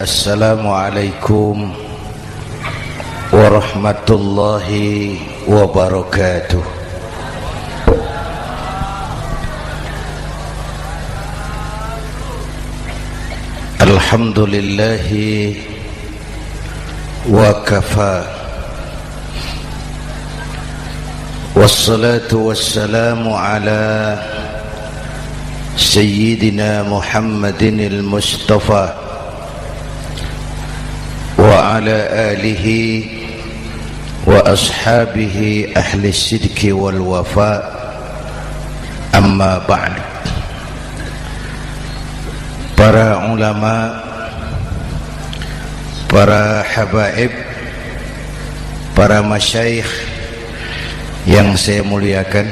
Assalamualaikum warahmatullahi wabarakatuh. Alhamdulillahi wa kafa, wassalatu wassalamu ala sayyidina Muhammadin al-Mustafa wa ala alihi wa ashabihi ahli sidqi wal wafa, amma ba'd. Para ulama, para habaib, para masyayikh yang saya muliakan,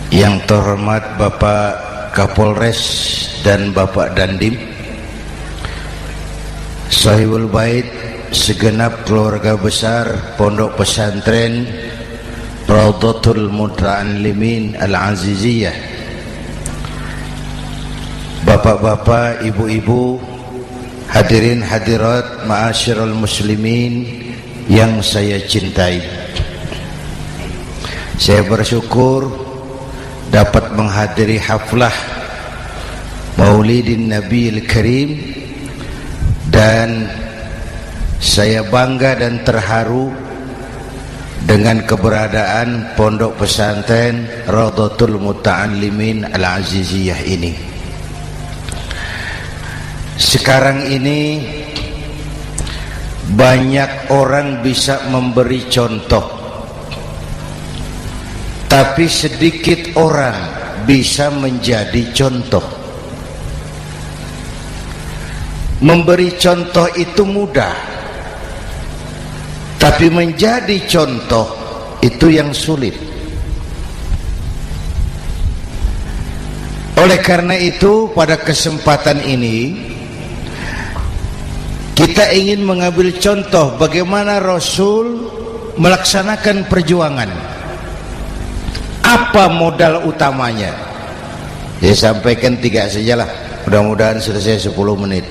yang terhormat Bapak Kapolres dan Bapak Dandim, Sahibul Bait, segenap keluarga besar Pondok Pesantren Raudhatul Muta'allimin Al-Aziziyah, bapak-bapak, ibu-ibu, hadirin hadirat ma'asyiral muslimin yang saya cintai. Saya bersyukur dapat menghadiri haflah Maulidin Nabiil Karim, dan saya bangga dan terharu dengan keberadaan Pondok Pesantren Raudhatul Muta'allimin Al-Aziziyah ini. Sekarang ini banyak orang bisa memberi contoh, tapi sedikit orang bisa menjadi contoh. Memberi contoh itu mudah, tapi menjadi contoh itu yang sulit. Oleh karena itu, pada kesempatan ini kita ingin mengambil contoh bagaimana Rasul melaksanakan perjuangan. Apa modal utamanya? Saya sampaikan 3 sajalah, mudah-mudahan selesai 10 menit.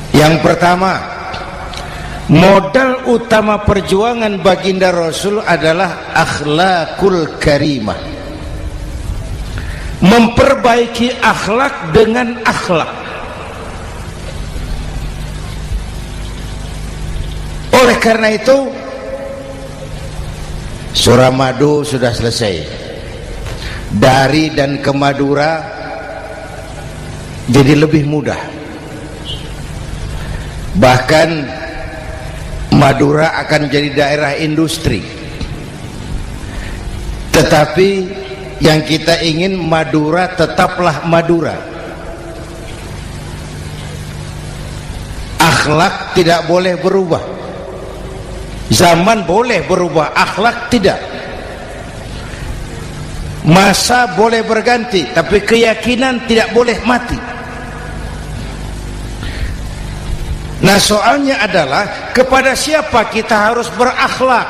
Yang pertama, modal utama perjuangan baginda Rasul adalah akhlakul karimah. Memperbaiki akhlak dengan akhlak. Oleh karena itu, Suramadu sudah selesai. Dari dan ke Madura jadi lebih mudah. Bahkan Madura akan jadi daerah industri. Tetapi yang kita ingin, Madura tetaplah Madura. Akhlak tidak boleh berubah. Zaman boleh berubah, akhlak tidak. Masa boleh berganti, tapi keyakinan tidak boleh mati. Nah, soalnya adalah kepada siapa kita harus berakhlak.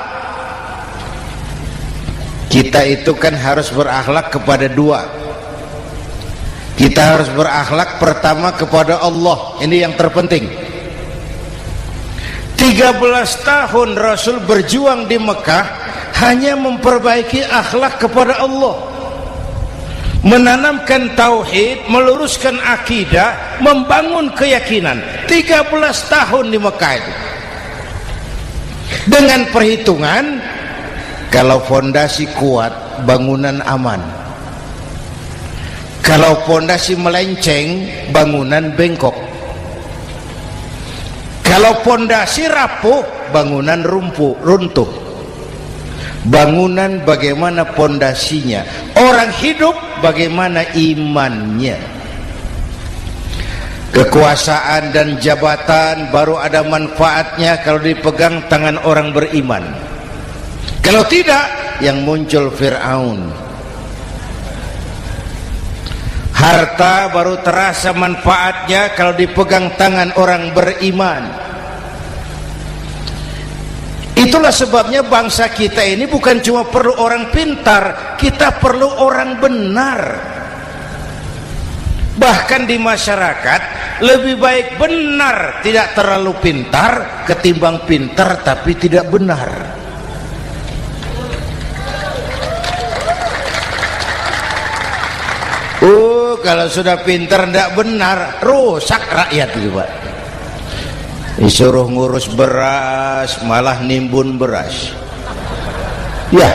Kita itu kan harus berakhlak kepada 2. Kita harus berakhlak pertama kepada Allah. Ini yang terpenting. 13 tahun Rasul berjuang di Mekah hanya memperbaiki akhlak kepada Allah, menanamkan tauhid, meluruskan akidah, membangun keyakinan. 13 tahun di Mekah itu, dengan perhitungan kalau fondasi kuat, bangunan aman. Kalau fondasi melenceng, bangunan bengkok. Kalau fondasi rapuh, bangunan runtuh. Bangunan bagaimana fondasinya, orang hidup bagaimana imannya. Kekuasaan dan jabatan baru ada manfaatnya kalau dipegang tangan orang beriman. Kalau tidak, yang muncul Fir'aun. Harta baru terasa manfaatnya kalau dipegang tangan orang beriman. Itulah sebabnya bangsa kita ini bukan cuma perlu orang pintar, kita perlu orang benar. Bahkan di masyarakat lebih baik benar tidak terlalu pintar ketimbang pintar tapi tidak benar. Kalau sudah pintar tidak benar, rusak rakyat itu Pak. Disuruh ngurus beras malah nimbun beras, ya.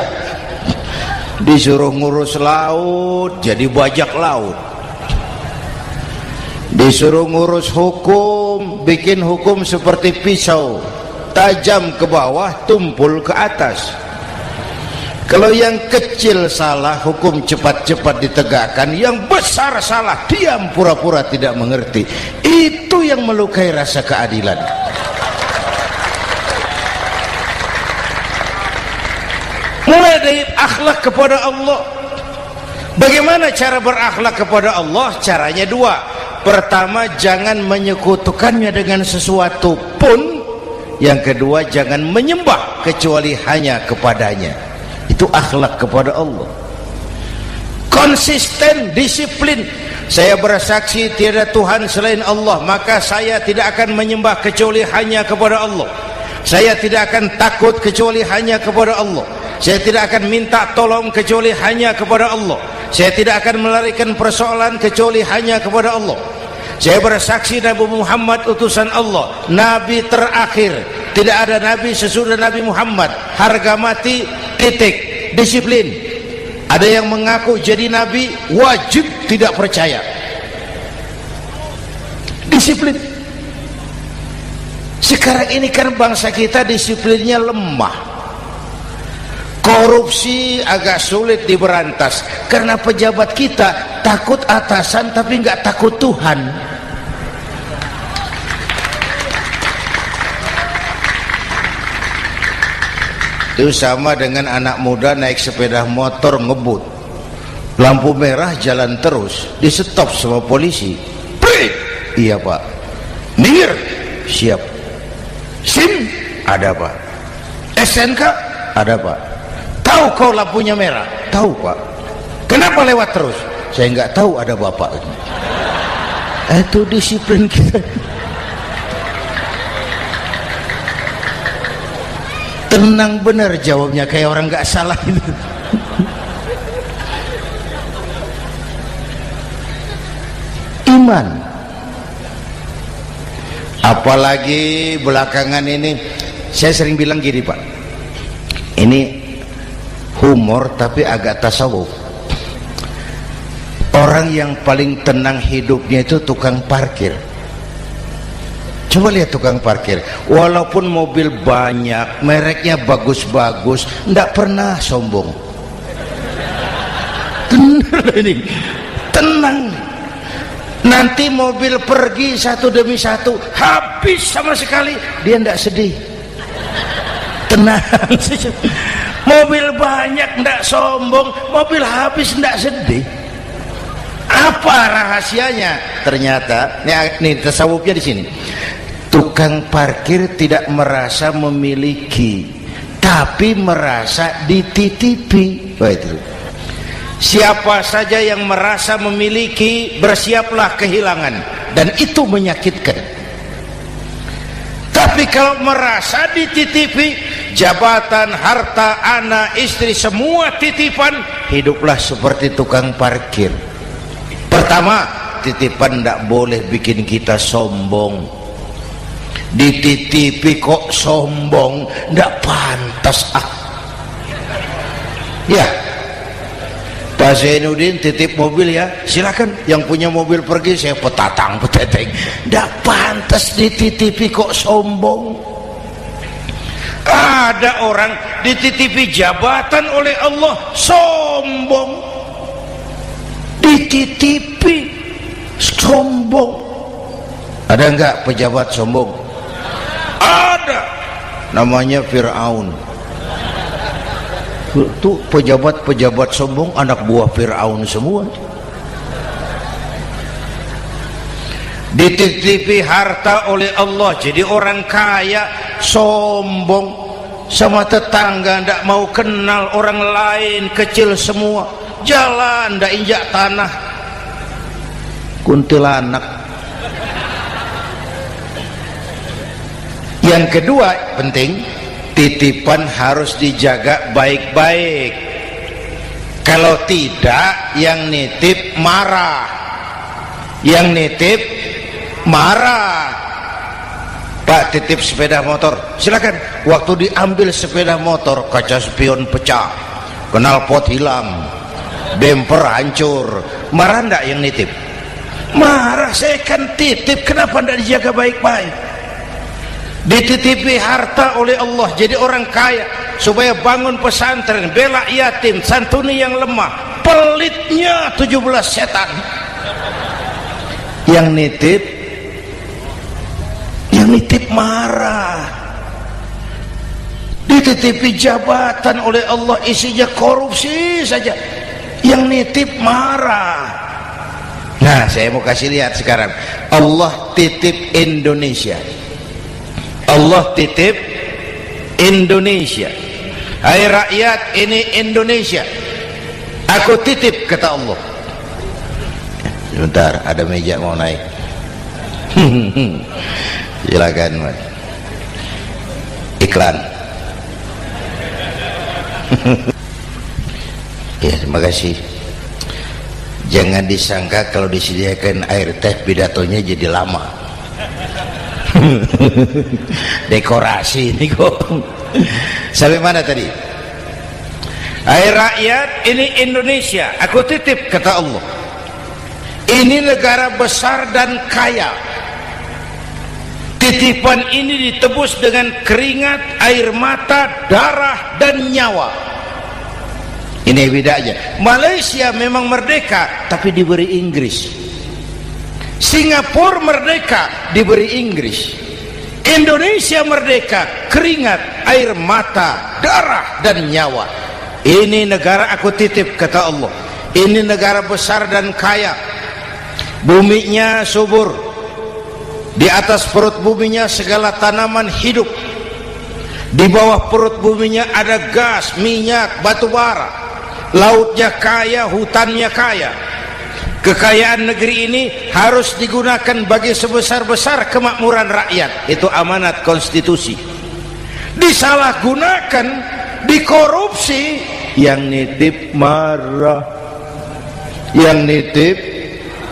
Disuruh ngurus laut jadi bajak laut. Disuruh ngurus hukum, bikin hukum seperti pisau, tajam ke bawah, tumpul ke atas. Kalau yang kecil salah, hukum cepat-cepat ditegakkan. Yang besar salah, diam pura-pura tidak mengerti. Itu yang melukai rasa keadilan. Mulai dari akhlak kepada Allah. Bagaimana cara berakhlak kepada Allah? Caranya dua. Pertama, jangan menyekutukannya dengan sesuatu pun. Yang kedua, jangan menyembah kecuali hanya kepadanya. Itu akhlak kepada Allah. Konsisten, disiplin. Saya bersaksi tiada Tuhan selain Allah, maka saya tidak akan menyembah kecuali hanya kepada Allah. Saya tidak akan takut kecuali hanya kepada Allah. Saya tidak akan minta tolong kecuali hanya kepada Allah. Saya tidak akan melarikan persoalan kecuali hanya kepada Allah. Saya bersaksi Nabi Muhammad utusan Allah, Nabi terakhir. Tidak ada Nabi sesudah Nabi Muhammad. Harga mati, titik. Disiplin. Ada yang mengaku jadi Nabi, wajib tidak percaya. Disiplin. Sekarang ini kan bangsa kita disiplinnya lemah. Korupsi agak sulit diberantas karena pejabat kita takut atasan tapi nggak takut Tuhan. Itu sama dengan anak muda naik sepeda motor ngebut, lampu merah jalan terus, di stop sama polisi. Break. Iya Pak. Minggir. Siap. SIM ada Pak. SNK ada Pak. Tahu kau lampunya merah? Tahu Pak. Kenapa lewat terus? Saya nggak tahu, ada bapak. Itu disiplin kita. Tenang benar jawabnya, kayak orang nggak salah itu. Iman. Apalagi belakangan ini saya sering bilang gini Pak, ini humor tapi agak tasawuf. Orang yang paling tenang hidupnya itu tukang parkir. Coba lihat tukang parkir, walaupun mobil banyak, mereknya bagus-bagus, tidak pernah sombong. Tenang ini, tenang. Nanti mobil pergi satu demi satu, habis sama sekali, dia tidak sedih. Tenang. Mobil banyak tidak sombong, mobil habis tidak sedih. Apa rahasianya? Ternyata, nih tasawufnya di sini. Tukang parkir tidak merasa memiliki, tapi merasa dititipi. Wah, itu. Siapa saja yang merasa memiliki, bersiaplah kehilangan, dan itu menyakitkan. Tapi kalau merasa dititipi, jabatan, harta, anak, istri, semua titipan, hiduplah seperti tukang parkir. Pertama, titipan tidak boleh bikin kita sombong. Dititipi kok sombong, tidak pantas ya. Pak Zainuddin titip mobil ya, silakan. Yang punya mobil pergi, saya petatang peteteng. Tidak pantas dititipi kok sombong. Ada orang dititipi jabatan oleh Allah sombong. Dititipi sombong. Ada enggak pejabat sombong? Ada. Namanya Fir'aun. Itu pejabat-pejabat sombong anak buah Fir'aun semua. Dititipi harta oleh Allah, jadi orang kaya sombong, sama tetangga tidak mau kenal, orang lain kecil semua, jalan tidak injak tanah. kuntilanak. Yang kedua penting, titipan harus dijaga baik-baik. Kalau tidak, yang nitip marah. Yang nitip marah. Pak, titip sepeda motor, silakan. Waktu diambil sepeda motor, kaca spion pecah, knalpot hilang, bemper hancur. Marah enggak yang nitip? Marah. Saya kan titip, kenapa enggak dijaga baik-baik? Dititipi harta oleh Allah jadi orang kaya supaya bangun pesantren, bela yatim, santuni yang lemah. Pelitnya 17 setan. Yang nitip marah. Dititipi jabatan oleh Allah isinya korupsi saja, yang nitip marah. Nah, saya mau kasih lihat sekarang. Allah titip Indonesia. Allah titip Indonesia. Hai rakyat, ini Indonesia, aku titip, kata Allah. Sebentar, ada meja mau naik. Silakan, Mas. Iklan. Ya, terima kasih. Jangan disangka kalau disediakan air teh pidatonya jadi lama. Dekorasi ini kok. Sampai mana tadi? Hai rakyat, ini Indonesia, aku titip, kata Allah. Ini negara besar dan kaya. Titipan ini ditebus dengan keringat, air mata, darah, dan nyawa. Ini bedanya. Malaysia memang merdeka tapi diberi Inggris. Singapura merdeka diberi Inggris. Indonesia merdeka, keringat, air mata, darah, dan nyawa. Ini negara aku titip, kata Allah. Ini negara besar dan kaya. Buminya subur. Di atas perut buminya segala tanaman hidup. Di bawah perut buminya ada gas, minyak, batu bara. Lautnya kaya, hutannya kaya. Kekayaan negeri ini harus digunakan bagi sebesar-besar kemakmuran rakyat. Itu amanat konstitusi. Disalahgunakan, dikorupsi, yang nitip marah. Yang nitip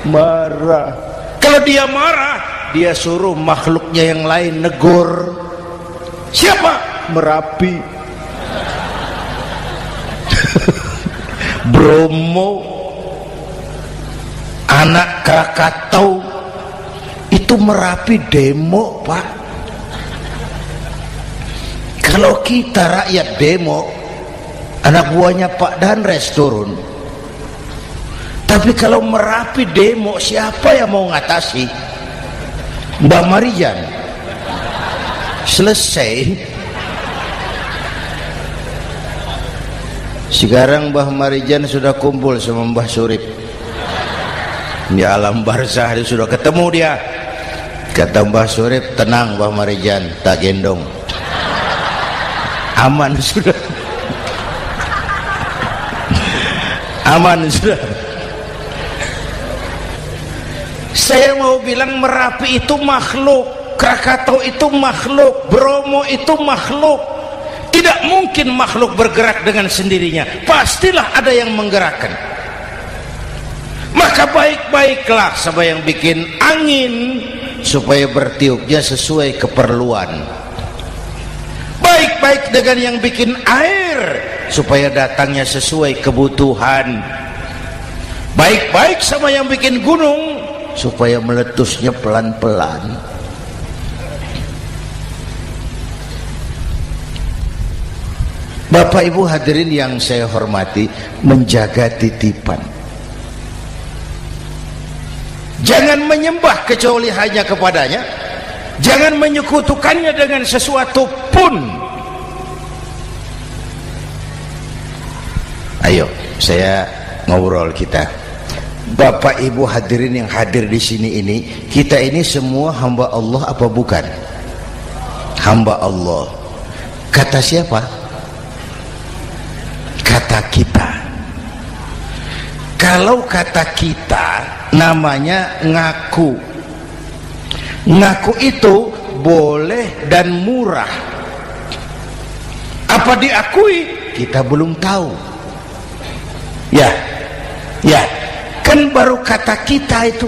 marah. Kalau dia marah, dia suruh makhluknya yang lain negur. Siapa? Merapi, Bromo, anak Krakatau. Itu Merapi demo, Pak. Kalau kita rakyat demo, anak buahnya Pak Danres turun. Tapi kalau Merapi demo, siapa yang mau ngatasi? Mbak Marijan. Selesai. Sekarang Mbah Marijan sudah kumpul sama Mbah Surip di alam barzah, dia sudah ketemu dia. Kata Mbah Surip, tenang Mbah Marijan, tak gendong, aman sudah. Aman sudah. Saya mau bilang Merapi itu makhluk, Krakatau itu makhluk, Bromo itu makhluk. Tidak mungkin makhluk bergerak dengan sendirinya, pastilah ada yang menggerakkan. Maka baik-baiklah sama yang bikin angin supaya bertiupnya sesuai keperluan. Baik-baik dengan yang bikin air supaya datangnya sesuai kebutuhan. Baik-baik sama yang bikin gunung supaya meletusnya pelan-pelan. Bapak Ibu hadirin yang saya hormati, menjaga titipan. Jangan menyembah kecuali hanya kepadanya. Jangan menyekutukannya dengan sesuatu pun. Ayo, saya ngobrol kita. Bapak Ibu hadirin yang hadir di sini ini, kita ini semua hamba Allah apa bukan? Hamba Allah. Kata siapa? Kata kita. Kalau kata kita namanya ngaku. Ngaku itu boleh dan murah. Apa diakui? Kita belum tahu. Ya, kan baru kata kita itu.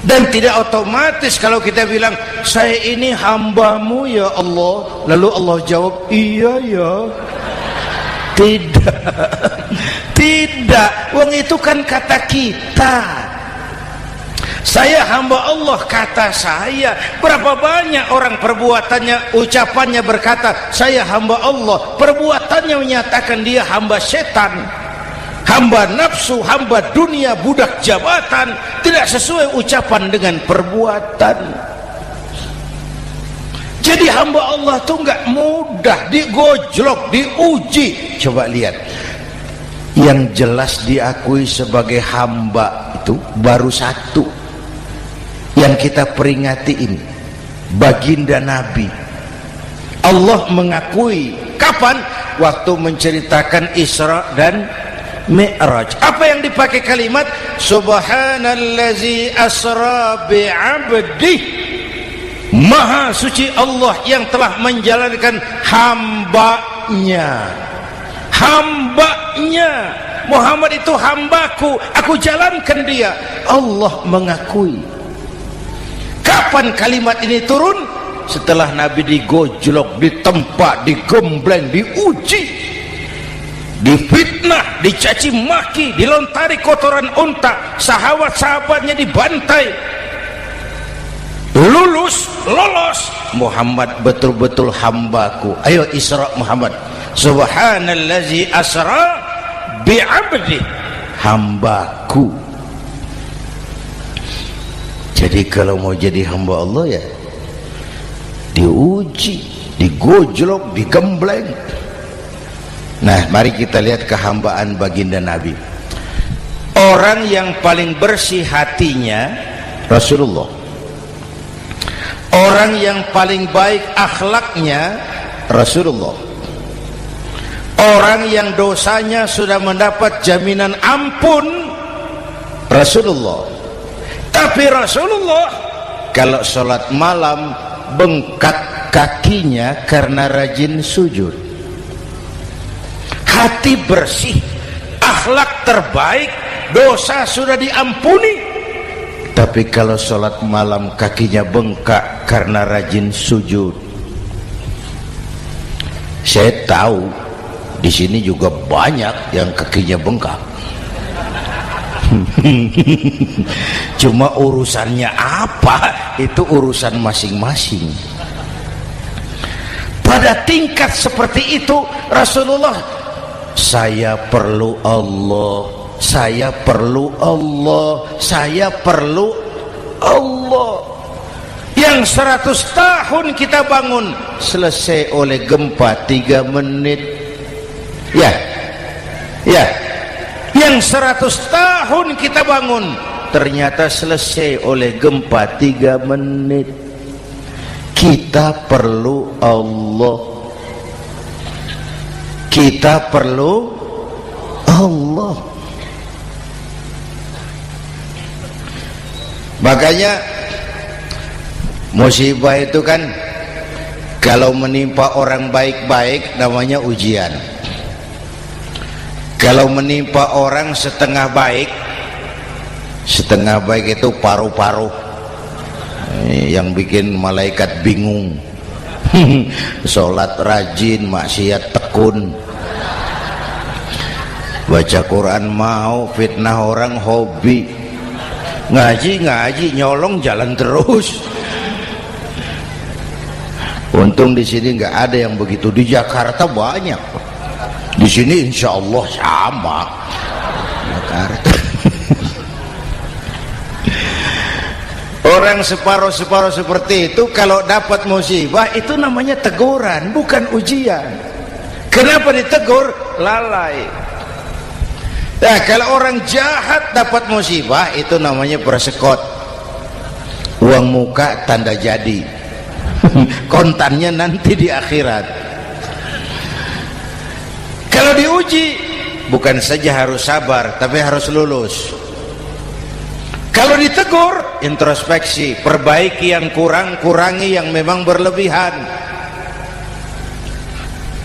Dan tidak otomatis kalau kita bilang saya ini hambamu ya Allah, lalu Allah jawab iya ya. Tidak, wong itu kan kata kita. Saya hamba Allah, kata saya. Berapa banyak orang perbuatannya, ucapannya berkata saya hamba Allah, perbuatannya menyatakan dia hamba setan, hamba nafsu, hamba dunia, budak jabatan. Tidak sesuai ucapan dengan perbuatan. Jadi hamba Allah tuh nggak mudah, digojlok, diuji. Coba lihat, yang jelas diakui sebagai hamba itu baru satu yang kita peringati ini, baginda Nabi. Allah mengakui kapan? Waktu menceritakan Isra dan Mi'raj. Apa yang dipakai kalimat? Subhanallazi asra bi'abdih. Maha suci Allah yang telah menjalankan hambanya. Hambanya. Muhammad itu hambaku, aku jalankan dia. Allah mengakui. Kapan kalimat ini turun? Setelah Nabi digojlok, ditempa, digembleng, diuji, difitnah, dicaci maki, dilontari kotoran unta, sahabat-sahabatnya dibantai. Lolos, Muhammad betul-betul hambaku. Ayo Isra Muhammad. Subhanallazi asra bi'abdi, hambaku. Jadi kalau mau jadi hamba Allah ya diuji, digojlok, digembleng. Nah, mari kita lihat kehambaan baginda Nabi. Orang yang paling bersih hatinya Rasulullah. Orang yang paling baik akhlaknya Rasulullah. Orang yang dosanya sudah mendapat jaminan ampun Rasulullah. Tapi Rasulullah kalau sholat malam bengkak kakinya karena rajin sujud. Hati bersih, akhlak terbaik, dosa sudah diampuni. Tapi kalau sholat malam kakinya bengkak karena rajin sujud. Saya tahu di sini juga banyak yang kakinya bengkak. Cuma urusannya apa, itu urusan masing-masing. Pada tingkat seperti itu Rasulullah, saya perlu Allah, saya perlu Allah, saya perlu Allah. Yang 100 tahun kita bangun selesai oleh gempa 3 menit. Ya, yang 100 tahun kita bangun ternyata selesai oleh gempa 3 menit. Kita perlu Allah, kita perlu Allah. Makanya musibah itu kan kalau menimpa orang baik-baik namanya ujian. Kalau menimpa orang setengah baik itu paru-paru yang bikin malaikat bingung. Sholat rajin, maksiat tekun, baca Quran mau, fitnah orang hobi, ngaji nyolong jalan terus. Untung di sini nggak ada yang begitu. Di Jakarta banyak. Di sini insya Allah sama. Jakarta. Orang separuh-separuh seperti itu kalau dapat musibah itu namanya teguran, bukan ujian. Kenapa ditegur? Lalai. Nah, kalau orang jahat dapat musibah itu namanya persekot. Uang muka tanda jadi. Kontannya nanti di akhirat. Kalau diuji bukan saja harus sabar, tapi harus lulus. Kalau ditegur, introspeksi, perbaiki yang kurang, kurangi yang memang berlebihan.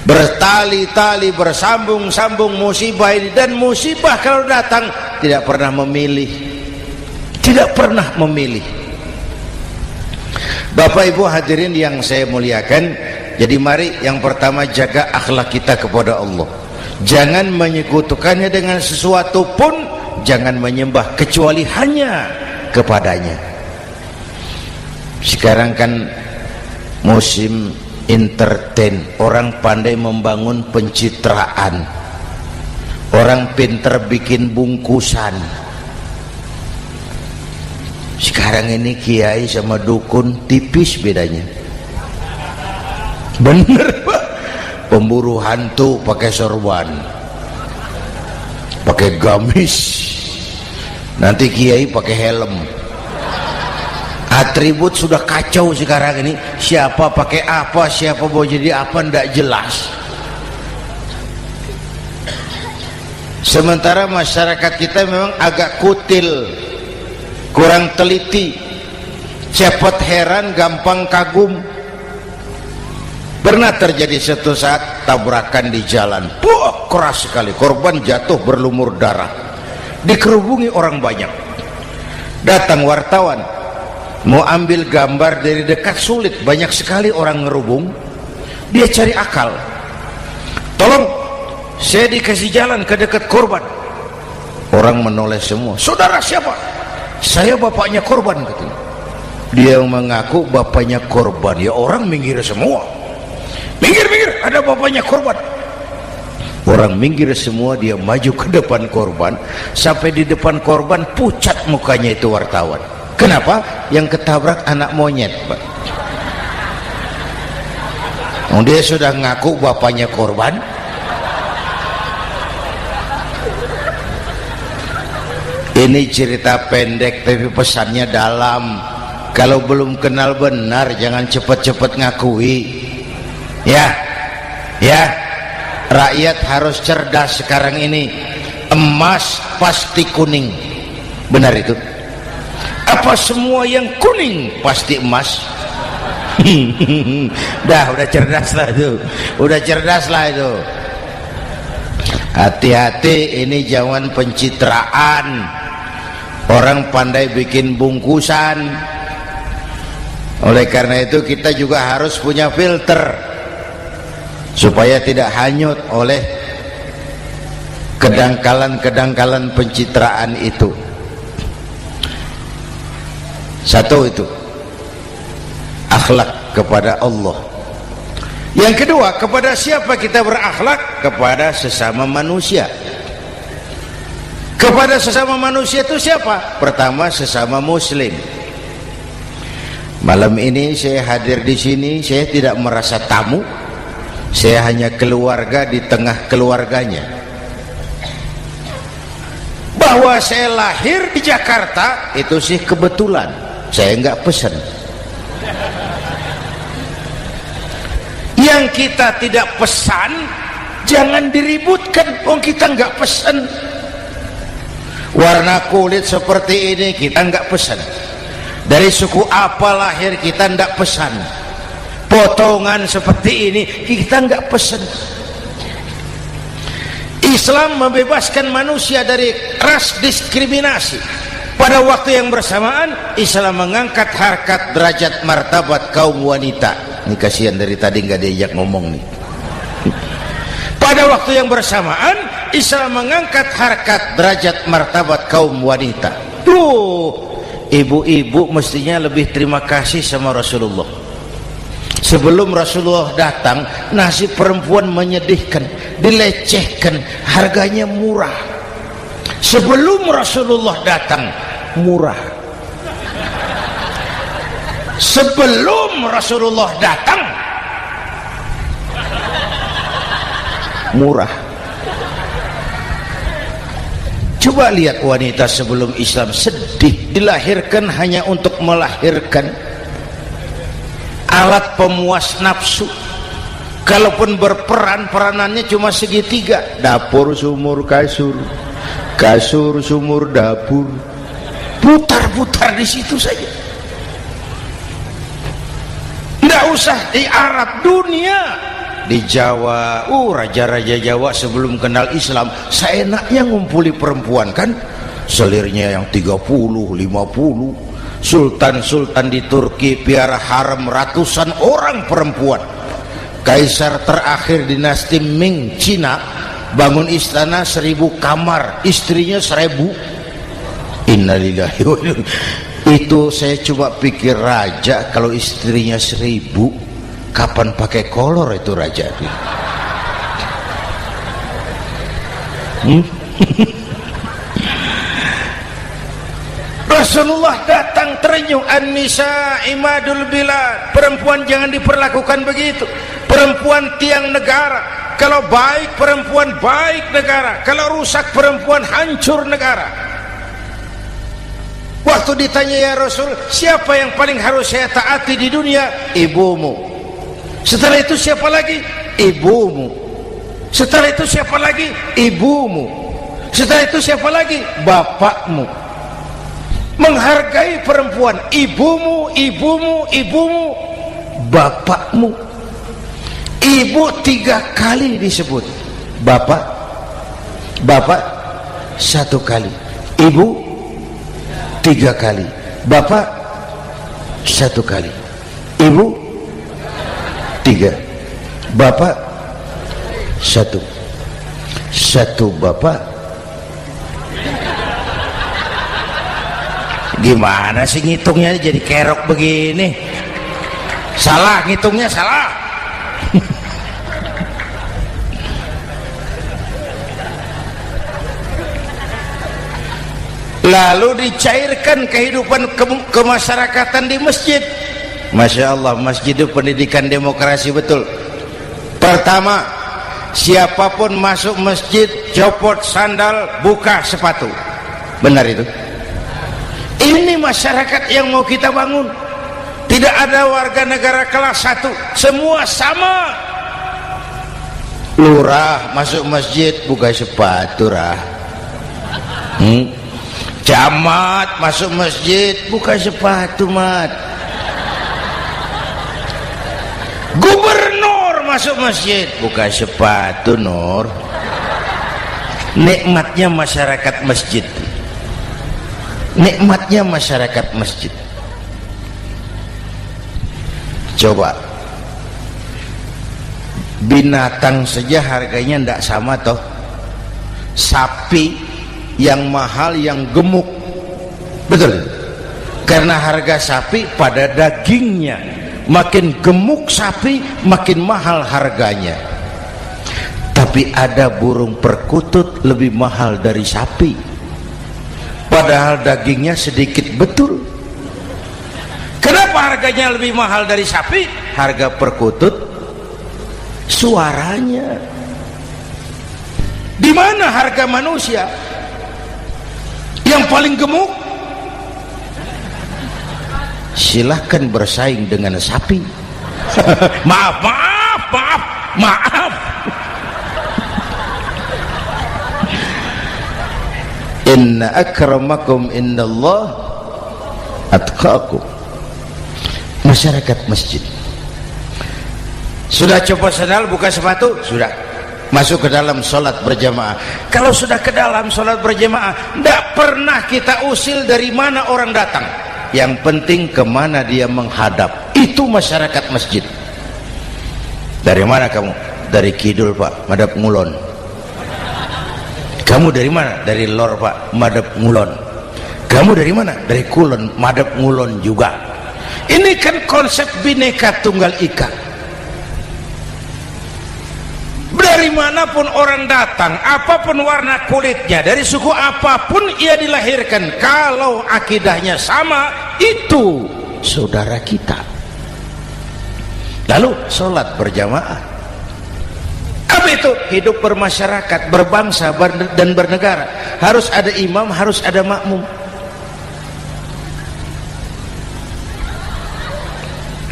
Bertali-tali, bersambung-sambung musibah ini, dan musibah kalau datang tidak pernah memilih, tidak pernah memilih. Bapak Ibu hadirin yang saya muliakan, jadi mari yang pertama jaga akhlak kita kepada Allah. Jangan menyekutukannya dengan sesuatu pun, jangan menyembah kecuali hanya kepadanya. Sekarang kan musim entertain, orang pandai membangun pencitraan, orang pinter bikin bungkusan. Sekarang ini kiai sama dukun tipis bedanya. Bener Pak, pemburu hantu pakai sorban, pakai gamis, nanti kiai pakai helm. Atribut sudah kacau sekarang ini, siapa pakai apa, siapa mau jadi apa, tidak jelas. Sementara masyarakat kita memang agak kutil, kurang teliti, cepat heran, gampang kagum. Pernah terjadi suatu saat tabrakan di jalan, keras sekali, korban jatuh berlumur darah, dikerubungi orang banyak. Datang wartawan mau ambil gambar dari dekat, sulit, banyak sekali orang ngerubung. Dia cari akal, tolong saya dikasih jalan ke dekat korban. Orang menoleh semua. Saudara siapa? Saya bapaknya korban, katanya. Dia mengaku bapaknya korban. Ya orang minggir semua, minggir, ada bapaknya korban. Orang minggir semua, dia maju ke depan korban. Sampai di depan korban pucat mukanya itu wartawan. Kenapa? Yang ketabrak anak monyet, Pak. Dia sudah ngaku bapaknya korban. Ini cerita pendek tapi pesannya dalam. Kalau belum kenal benar jangan cepat-cepat ngakui. Ya, rakyat harus cerdas sekarang ini. Emas pasti kuning, benar itu? Apa semua yang kuning pasti emas? Udah cerdas lah itu, udah cerdas lah itu. Hati-hati, ini jangan pencitraan. Orang pandai bikin bungkusan. Oleh karena itu kita juga harus punya filter supaya tidak hanyut oleh kedangkalan-kedangkalan pencitraan itu. Satu itu akhlak kepada Allah. Yang kedua, kepada siapa kita berakhlak? Kepada sesama manusia. Kepada sesama manusia itu siapa? Pertama, sesama muslim. Malam ini saya hadir di sini, saya tidak merasa tamu. Saya hanya keluarga di tengah keluarganya. Bahwa saya lahir di Jakarta itu sih kebetulan. Saya enggak pesan. Yang kita tidak pesan jangan diributkan. Kita enggak pesan. Warna kulit seperti ini kita enggak pesan. Dari suku apa lahir kita enggak pesan. Potongan seperti ini kita enggak pesan. Islam membebaskan manusia dari ras diskriminasi. Pada waktu yang bersamaan Islam mengangkat harkat, derajat, martabat kaum wanita. Ini kasihan dari tadi nggak diajak ngomong nih. Pada waktu yang bersamaan Islam mengangkat harkat, derajat, martabat kaum wanita. Ibu-ibu mestinya lebih terima kasih sama Rasulullah. Sebelum Rasulullah datang, nasib perempuan menyedihkan, dilecehkan, harganya murah. Sebelum Rasulullah datang, murah. Sebelum Rasulullah datang, murah. Coba lihat wanita sebelum Islam, sedih, dilahirkan hanya untuk melahirkan, alat pemuas nafsu. Kalaupun berperan, peranannya cuma segitiga, dapur sumur kasur, kasur sumur dapur, putar-putar di situ saja. Nggak usah di Arab, dunia, di Jawa, raja-raja Jawa sebelum kenal Islam seenaknya ngumpuli perempuan kan, selirnya yang 30, 50. Sultan-sultan di Turki piara harem ratusan orang perempuan. Kaisar terakhir dinasti Ming Cina bangun istana 1000 kamar, istrinya 1000. Innalillahi wa inna. Itu saya cuma pikir, raja kalau istrinya 1000, kapan pakai kolor itu raja? Rasulullah datang terenyuh, an-nisa imadul bilad, perempuan jangan diperlakukan begitu, perempuan tiang negara, kalau baik perempuan baik negara, kalau rusak perempuan hancur negara. Waktu ditanya, ya Rasul, siapa yang paling harus saya taati di dunia? Ibumu. Setelah itu siapa lagi? Ibumu. Setelah itu siapa lagi? Ibumu. Setelah itu siapa lagi? Bapakmu. Menghargai perempuan, ibumu, ibumu, ibumu, bapakmu. Ibu 3 kali disebut, bapak 1 kali, ibu 3 kali, bapak 1 kali, ibu 3, bapak 1 bapak. Gimana sih ngitungnya jadi kerok begini? Salah ngitungnya, salah. Lalu dicairkan kehidupan kemasyarakatan di masjid. Masya Allah, masjid itu pendidikan demokrasi betul. Pertama, siapapun masuk masjid copot sandal, buka sepatu. Benar itu? Ini masyarakat yang mau kita bangun. Tidak ada warga negara kelas 1, semua sama. Lurah masuk masjid buka sepatu, rah. Camat masuk masjid buka sepatu, mat. Gubernur masuk masjid buka sepatu, Nur. Nikmatnya masyarakat masjid, nikmatnya masyarakat masjid. Coba binatang saja harganya tidak sama toh. Sapi yang mahal yang gemuk, betul, karena harga sapi pada dagingnya. Makin gemuk sapi makin mahal harganya. Tapi ada burung perkutut lebih mahal dari sapi, padahal dagingnya sedikit, betul. Kenapa harganya lebih mahal dari sapi? Harga perkutut suaranya. Di mana harga manusia yang paling gemuk? Silahkan bersaing dengan sapi. Maaf. Inna akramakum indallah atqakum. Masyarakat masjid sudah copot sandal, buka sepatu, sudah masuk ke dalam sholat berjamaah. Kalau sudah ke dalam sholat berjamaah, tidak pernah kita usil dari mana orang datang, yang penting kemana dia menghadap. Itu masyarakat masjid. Dari mana kamu? Dari kidul, Pak, madhab ngulon. Kamu dari mana? Dari lor, Pak, madhab ngulon. Kamu dari mana? Dari kulon, madhab ngulon juga. Ini kan konsep Bhinneka Tunggal Ika. Dari manapun orang datang, apapun warna kulitnya, dari suku apapun ia dilahirkan, kalau akidahnya sama, itu saudara kita. Lalu sholat berjamaah. Apa itu? Hidup bermasyarakat, berbangsa dan bernegara. Harus ada imam, harus ada makmum.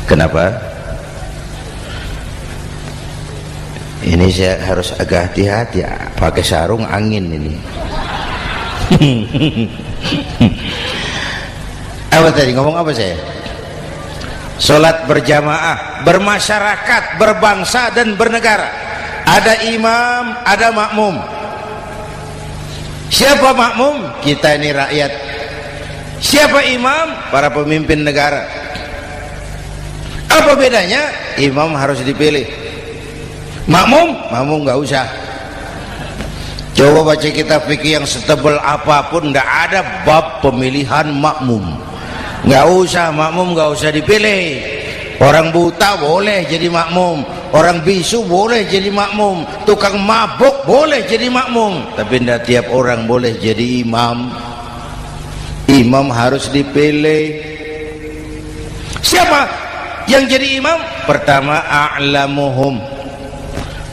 Kenapa? Ini saya harus agak hati-hati ya, pakai sarung angin ini. Apa tadi ngomong apa saya? Sholat berjamaah, bermasyarakat, berbangsa dan bernegara. Ada imam, ada makmum. Siapa makmum? Kita ini rakyat. Siapa imam? Para pemimpin negara. Apa bedanya? Imam harus dipilih. Makmum nggak usah. Coba baca kitab fikih yang setebal apapun, nggak ada bab pemilihan makmum. Nggak usah, makmum nggak usah dipilih. Orang buta boleh jadi makmum, orang bisu boleh jadi makmum, tukang mabuk boleh jadi makmum, tapi tidak tiap orang boleh jadi imam. Imam harus dipilih. Siapa yang jadi imam? Pertama, a'lamuhum,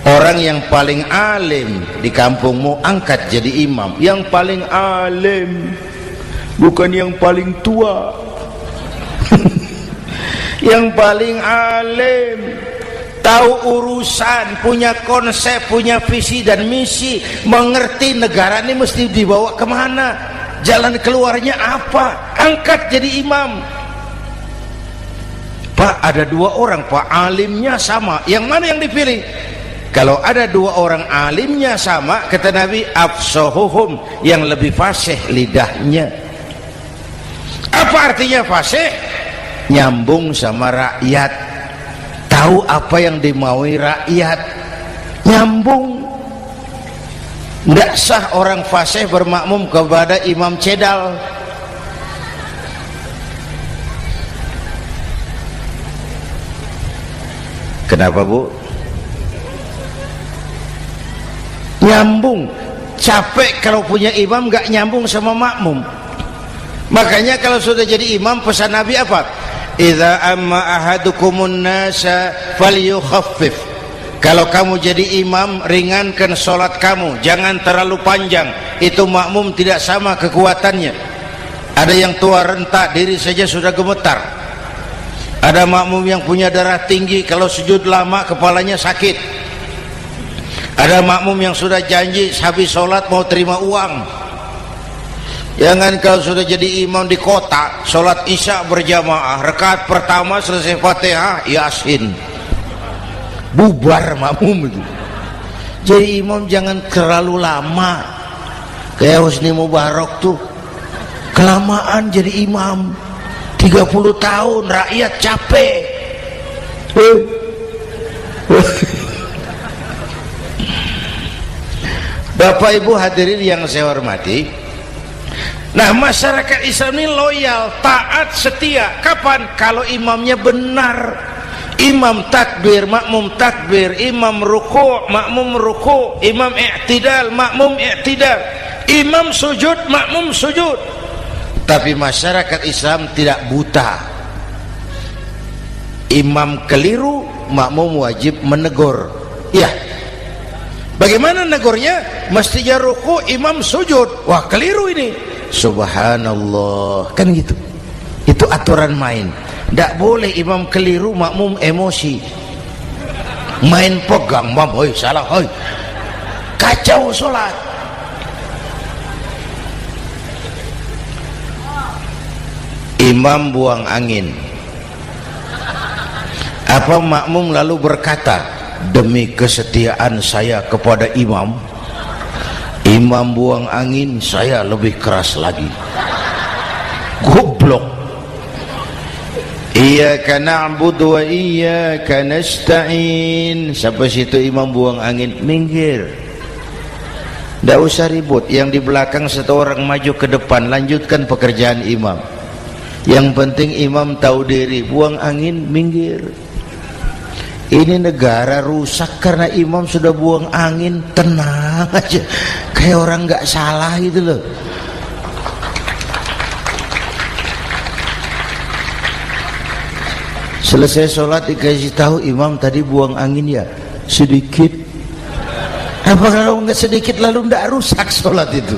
orang yang paling alim di kampungmu angkat jadi imam. Yang paling alim, bukan yang paling tua. Yang paling alim, tahu urusan, punya konsep, punya visi dan misi, mengerti negara ini mesti dibawa kemana, jalan keluarnya apa, angkat jadi imam. Pak, ada dua orang Pak, alimnya sama, yang mana yang dipilih? Kalau ada dua orang alimnya sama, kata Nabi, afsahuhum, yang lebih fasih lidahnya. Apa artinya fasih? Nyambung sama rakyat, tahu apa yang dimaui rakyat, nyambung. Tidak sah orang fasih bermakmum kepada imam cedal. Kenapa Bu? Nyambung. Capek kalau punya imam gak nyambung sama makmum. Makanya kalau sudah jadi imam, pesan Nabi apa? Idza amma ahadukumun nasa falyukhaffif. Kalau kamu jadi imam, ringankan sholat kamu, jangan terlalu panjang. Itu makmum tidak sama kekuatannya. Ada yang tua renta, diri saja sudah gemetar. Ada makmum yang punya darah tinggi, kalau sujud lama kepalanya sakit. Ada makmum yang sudah janji habis sholat mau terima uang. Jangan kalau sudah jadi imam di kota, sholat isya berjamaah, rakaat pertama selesai Fatihah, Yasin, bubar makmum itu. Jadi imam jangan terlalu lama, kayak Husni Mubarak tuh kelamaan jadi imam 30 tahun, rakyat capek. Bapak Ibu hadirin yang saya hormati, nah masyarakat Islam ini loyal, taat, setia. Kapan? Kalau imamnya benar. Imam takbir, makmum takbir, imam ruku', makmum ruku', imam i'tidal, makmum i'tidal, imam sujud, makmum sujud. Tapi masyarakat Islam tidak buta. Imam keliru, makmum wajib menegur. Ya, bagaimana negurnya? Mestinya ruku', imam sujud. Wah, keliru ini. Subhanallah, kan gitu. Itu aturan main. Tidak boleh imam keliru, makmum emosi, main pegang, mam, hoi salah, hoi, kacau sholat. Imam buang angin, apa makmum lalu berkata, demi kesetiaan saya kepada imam, imam buang angin, saya lebih keras lagi. Goblok. Iyyaka na'budu wa iyyaka nasta'in. Sampai situ imam buang angin, minggir, tidak usah ribut. Yang di belakang satu orang maju ke depan, lanjutkan pekerjaan imam. Yang penting imam tahu diri, buang angin, minggir. Ini negara rusak karena imam sudah buang angin. Tenang aja, kayak orang nggak salah gitu loh. Selesai sholat dikasih tahu, imam tadi buang angin ya sedikit. Apa kalau nggak sedikit lalu nggak rusak sholat itu?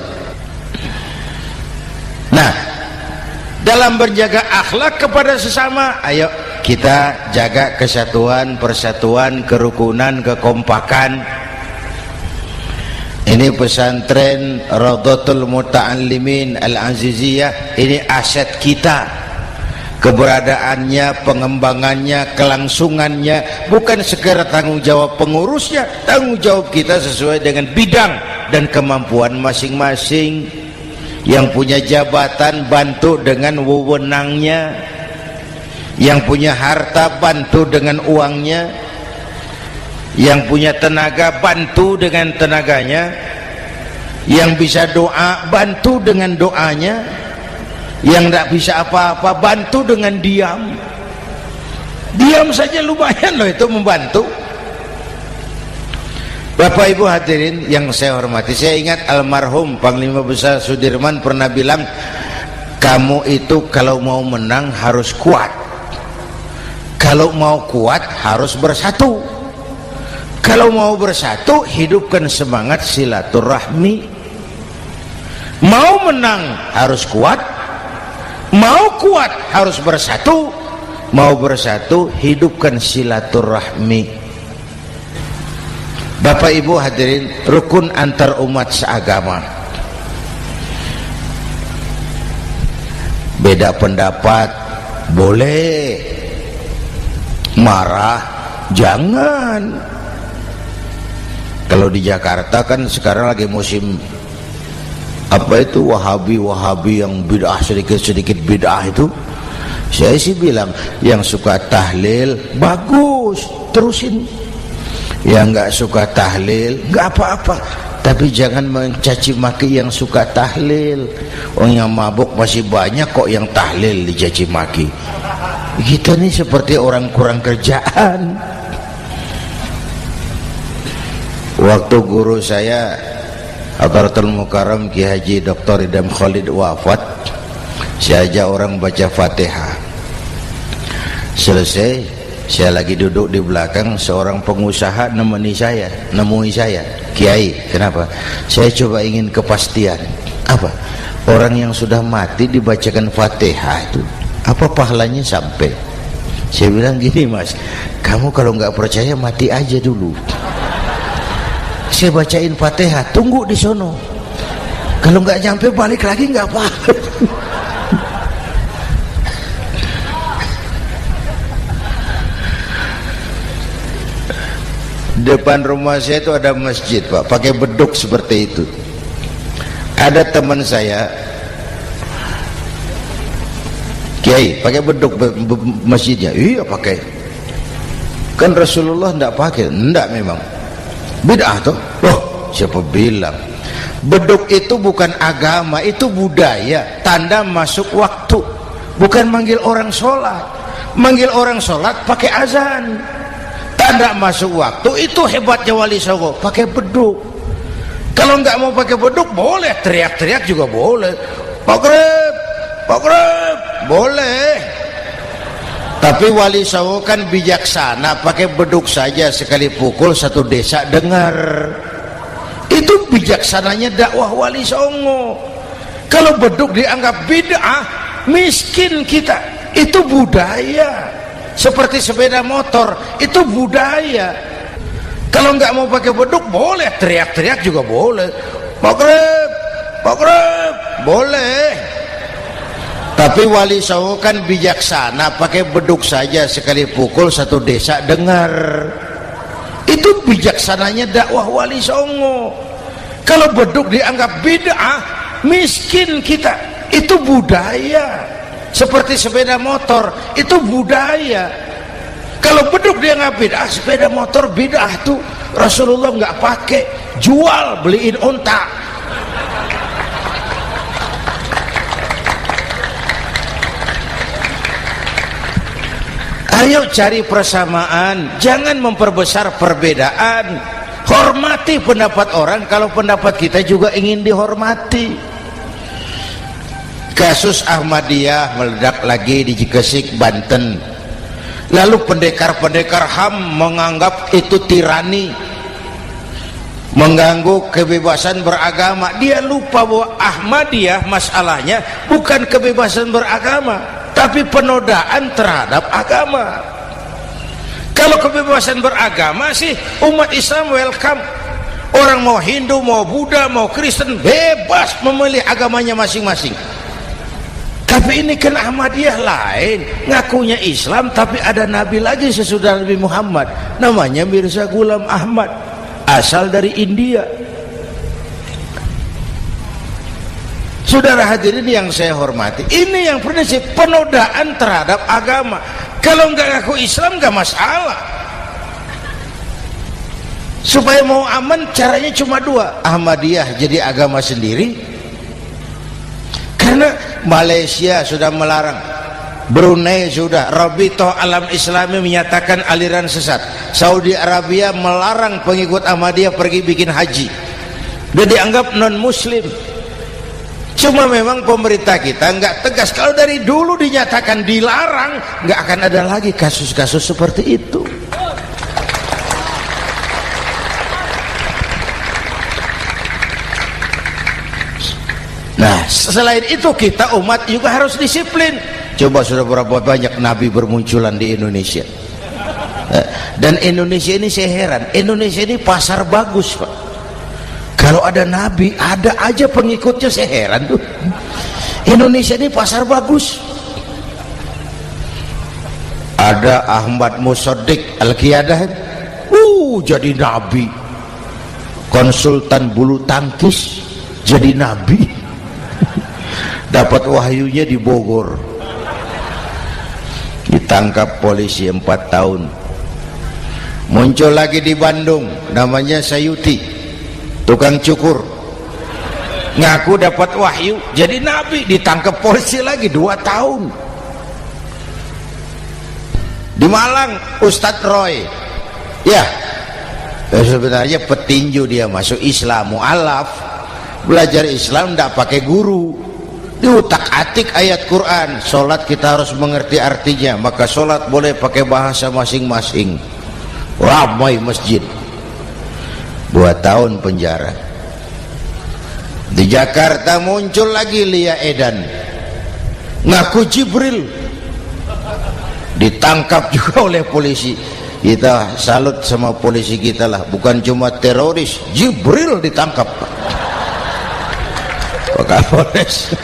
Nah, dalam berjaga akhlak kepada sesama, ayo kita jaga kesatuan, persatuan, kerukunan, kekompakan. Ini pesantren Raudhatul Muta'allimin Al-Aziziyah, ini aset kita. Keberadaannya, pengembangannya, kelangsungannya bukan sekedar tanggung jawab pengurusnya, tanggung jawab kita sesuai dengan bidang dan kemampuan masing-masing. Yang punya jabatan bantu dengan wewenangnya, yang punya harta bantu dengan uangnya, yang punya tenaga bantu dengan tenaganya, yang bisa doa bantu dengan doanya, yang tidak bisa apa-apa bantu dengan diam. Diam saja lumayan loh itu membantu. Bapak Ibu hadirin yang saya hormati, saya ingat almarhum Panglima Besar Sudirman pernah bilang, kamu itu kalau mau menang harus kuat, kalau mau kuat harus bersatu, kalau mau bersatu hidupkan semangat silaturahmi. Mau menang harus kuat, mau kuat harus bersatu, mau bersatu hidupkan silaturahmi. Bapak Ibu hadirin, rukun antar umat seagama. Beda pendapat boleh, marah jangan. Kalau di Jakarta kan sekarang lagi musim apa itu wahabi yang bid'ah, sedikit bid'ah itu. Saya sih bilang yang suka tahlil bagus, terusin. Yang nggak suka tahlil nggak apa-apa, tapi jangan mencaci maki yang suka tahlil. Orang yang mabuk masih banyak kok yang tahlil dicaci maki. Kita nih seperti orang kurang kerjaan. Waktu guru saya Hadratul Mukarram Ki Haji Dr. Idham Khalid wafat, saya ajak orang baca Fatihah. Selesai, saya lagi duduk di belakang, seorang pengusaha nemui saya, Kiai, kenapa? Saya coba ingin kepastian. Apa? Orang yang sudah mati dibacakan Fatihah itu, apa pahalanya sampai? Saya bilang gini, Mas, kamu kalau nggak percaya mati aja dulu. Saya bacain Fatihah, tunggu di sono. Kalau nggak nyampe balik lagi nggak apa-apa. Depan rumah saya itu ada masjid, Pak, pakai beduk seperti itu. Ada teman saya Kiai pakai beduk masjidnya. Iya pakai. Kan Rasulullah enggak pakai. Enggak, memang bid'ah tuh. Oh, siapa bilang? Beduk itu bukan agama, itu budaya, tanda masuk waktu. Bukan manggil orang sholat. Manggil orang sholat pakai azan, tanda masuk waktu. Itu hebatnya Wali Songo, pakai beduk. Kalau nggak mau pakai beduk boleh, teriak-teriak juga boleh. Maghrib, maghrib, boleh. Tapi Wali Songo kan bijaksana, pakai beduk saja, sekali pukul satu desa dengar. Itu bijaksananya dakwah Wali Songo. Kalau beduk dianggap bid'ah, miskin kita. Itu budaya. Seperti sepeda motor, itu budaya. Kalau nggak mau pakai beduk boleh, teriak-teriak juga boleh. Maghrib, maghrib, boleh. Tapi Wali Songo kan bijaksana, pakai beduk saja, sekali pukul satu desa dengar. Itu bijaksananya dakwah Wali Songo. Kalau beduk dianggap bid'ah, miskin kita. Itu budaya. Seperti sepeda motor, itu budaya. Kalau beduk dianggap bid'ah, sepeda motor bid'ah tuh Rasulullah nggak pakai, jual, beliin unta. Ayo cari persamaan, jangan memperbesar perbedaan. Hormati pendapat orang kalau pendapat kita juga ingin dihormati. Kasus Ahmadiyah meledak lagi di Cikesik, Banten. Lalu pendekar-pendekar HAM menganggap itu tirani, mengganggu kebebasan beragama. Dia lupa bahwa Ahmadiyah masalahnya bukan kebebasan beragama, tapi penodaan terhadap agama. Kalau kebebasan beragama sih umat Islam welcome. Orang mau Hindu, mau Buddha, mau Kristen bebas memilih agamanya masing-masing. Tapi ini kan Ahmadiyah lain, ngakunya Islam tapi ada nabi lagi sesudah Nabi Muhammad, namanya Mirza Ghulam Ahmad, asal dari India. Saudara hadirin yang saya hormati, ini yang prinsip penodaan terhadap agama. Kalau nggak ngaku Islam nggak masalah. Supaya mau aman caranya cuma dua, Ahmadiyah jadi agama sendiri, karena Malaysia sudah melarang, Brunei sudah, Rabitoh Alam Islami menyatakan aliran sesat, Saudi Arabia melarang pengikut Ahmadiyah pergi bikin haji, dia dianggap non muslim. Cuma memang pemerintah kita nggak tegas. Kalau dari dulu dinyatakan dilarang, nggak akan ada lagi kasus-kasus seperti itu. Nah, selain itu kita umat juga harus disiplin. Coba sudah berapa banyak nabi bermunculan di Indonesia. Dan Indonesia ini saya heran, Indonesia ini pasar bagus, Pak. Kalau ada nabi, ada aja pengikutnya, saya heran tuh. Indonesia ini pasar bagus. Ada Ahmad Musaddiq Al-Qiyadah, jadi nabi. Konsultan bulu tangkis jadi nabi. Dapat wahyunya di Bogor, ditangkap polisi 4 tahun. Muncul lagi di Bandung, namanya Sayuti, tukang cukur, ngaku dapat wahyu jadi nabi, ditangkap polisi lagi 2 tahun. Di Malang Ustadz Roy, ya sebenarnya petinju, dia masuk Islam, mu'alaf, belajar Islam tidak pakai guru, diutak-atik ayat Quran. Sholat kita harus mengerti artinya, maka sholat boleh pakai bahasa masing-masing. Ramai masjid. 2 tahun penjara. Di Jakarta muncul lagi Lia Edan, ngaku Jibril, ditangkap juga oleh polisi. Kita salut sama polisi kita lah, bukan cuma teroris, Jibril ditangkap Pak Kapolres.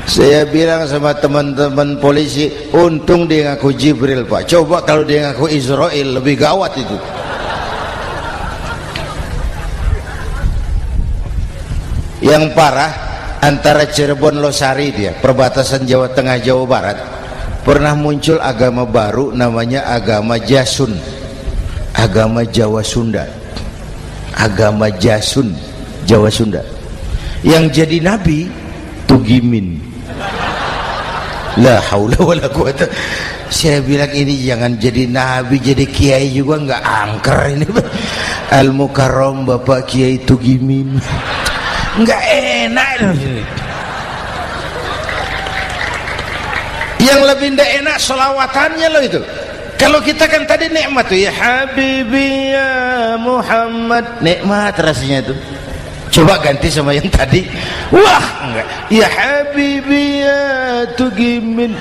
Saya bilang sama teman-teman polisi, untung dia ngaku Jibril, Pak. Coba kalau dia ngaku Israel, lebih gawat itu. Yang parah, antara Cirebon Losari, dia perbatasan Jawa Tengah Jawa Barat, pernah muncul agama baru namanya agama Jasun, agama Jawa Sunda, agama Jasun Jawa Sunda. Yang jadi nabi Tugimin. La haula wala quwata. Saya bilang ini jangan jadi nabi, jadi kiai juga nggak angker ini. Al Mukarram Bapak Kiai Tugimin, nggak enak. Yang lebih ndak enak selawatannya loh itu. Kalau kita kan tadi nikmat tuh, ya Habibi ya Muhammad, nikmat rasanya itu. Coba ganti sama yang tadi, wah enggak, ya Habibi ya Tugimin,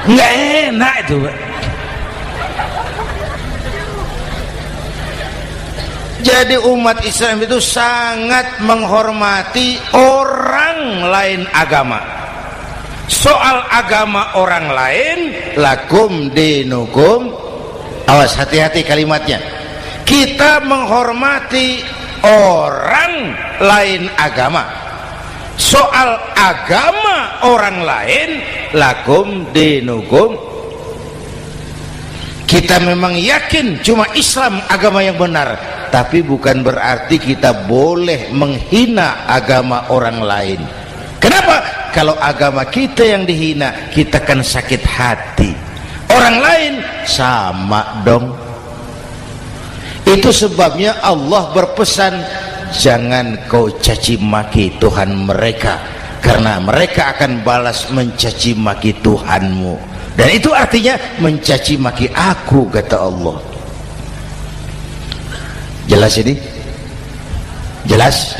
enggak enak itu, Pak. Jadi umat Islam itu sangat menghormati orang lain agama. Soal agama orang lain, lakum dinukum, awas hati-hati kalimatnya. Kita menghormati orang lain agama. Soal agama orang lain, lakum dinukum. Kita memang yakin cuma Islam agama yang benar, tapi bukan berarti kita boleh menghina agama orang lain. Kenapa? Kalau agama kita yang dihina, kita kan sakit hati. Orang lain sama dong. Itu sebabnya Allah berpesan, jangan kau caci maki Tuhan mereka, karena mereka akan balas mencaci maki Tuhanmu. Dan itu artinya mencaci maki aku, kata Allah. Jelas ini? Jelas?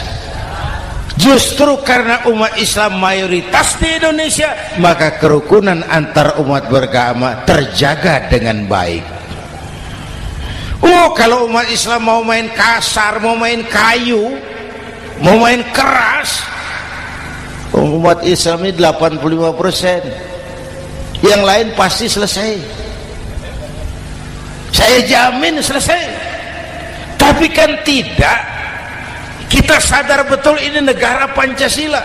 Justru karena umat Islam mayoritas di Indonesia, maka kerukunan antar umat beragama terjaga dengan baik. Kalau umat Islam mau main kasar, mau main kayu, mau main keras, umat Islam ini 85%, yang lain pasti selesai. Saya jamin selesai. Tapi kan tidak. Kita sadar betul ini negara Pancasila.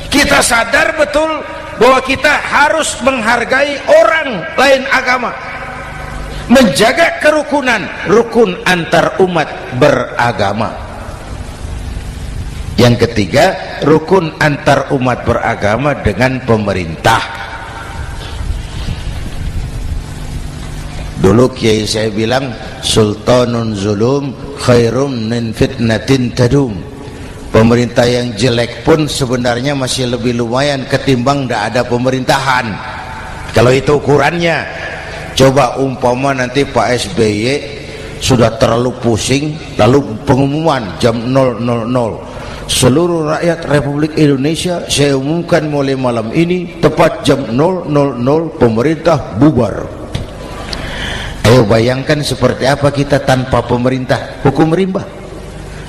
Kita sadar betul bahwa kita harus menghargai orang lain agama, menjaga kerukunan, rukun antar umat beragama. Yang ketiga, rukun antar umat beragama dengan pemerintah. Dulu kiai saya bilang, sultanun zulum khairum min fitnatin tadum. Pemerintah yang jelek pun sebenarnya masih lebih lumayan ketimbang tidak ada pemerintahan, kalau itu ukurannya. Coba umpama nanti Pak SBY sudah terlalu pusing, lalu pengumuman jam 000, seluruh rakyat Republik Indonesia saya umumkan mulai malam ini tepat jam 000 pemerintah bubar. Ayo bayangkan seperti apa kita tanpa pemerintah. Hukum rimba,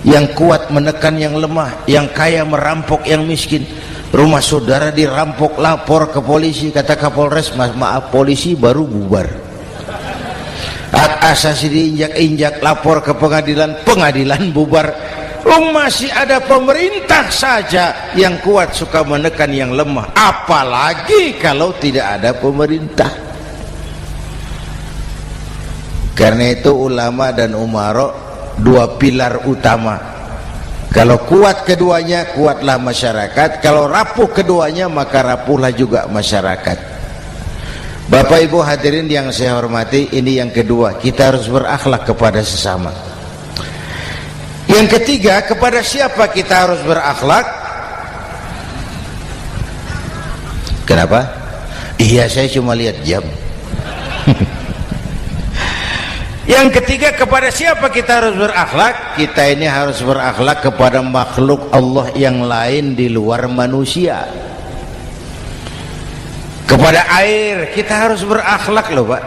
yang kuat menekan yang lemah, yang kaya merampok yang miskin. Rumah saudara dirampok, lapor ke polisi, kata Kapolres, maaf polisi baru bubar. Hak asasi diinjak-injak, lapor ke pengadilan, pengadilan bubar. Masih ada pemerintah saja yang kuat suka menekan yang lemah, apalagi kalau tidak ada pemerintah. Karena itu ulama dan umarok dua pilar utama. Kalau kuat keduanya, kuatlah masyarakat. Kalau rapuh keduanya, maka rapuhlah juga masyarakat. Bapak Ibu hadirin yang saya hormati, ini yang kedua, kita harus berakhlak kepada sesama. Yang ketiga, kepada siapa kita harus berakhlak? Kenapa? Iya, saya cuma lihat jam. Yang ketiga, kepada siapa kita harus berakhlak? Kita ini harus berakhlak kepada makhluk Allah yang lain di luar manusia. Kepada air kita harus berakhlak loh Pak.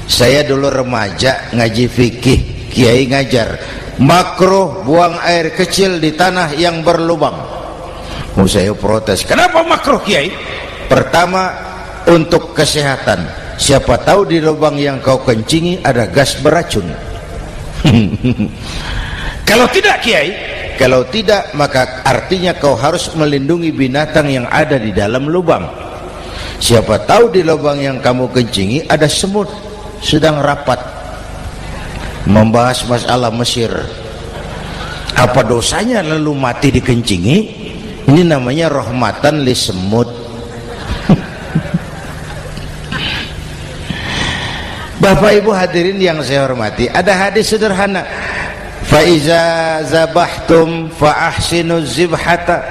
Saya dulu remaja ngaji fikih, kiai ngajar makruh buang air kecil di tanah yang berlubang. Saya protes, kenapa makruh kiai? Pertama, untuk kesehatan. Siapa tahu di lubang yang kau kencingi ada gas beracun. Kalau tidak kiai, kalau tidak maka artinya kau harus melindungi binatang yang ada di dalam lubang. Siapa tahu di lubang yang kamu kencingi ada semut sedang rapat membahas masalah Mesir. Apa dosanya lalu mati dikencingi? Ini namanya rahmatan li semut. Bapak Ibu hadirin yang saya hormati, ada hadis sederhana, fa iza zabahtum fa ahsinu zibhata.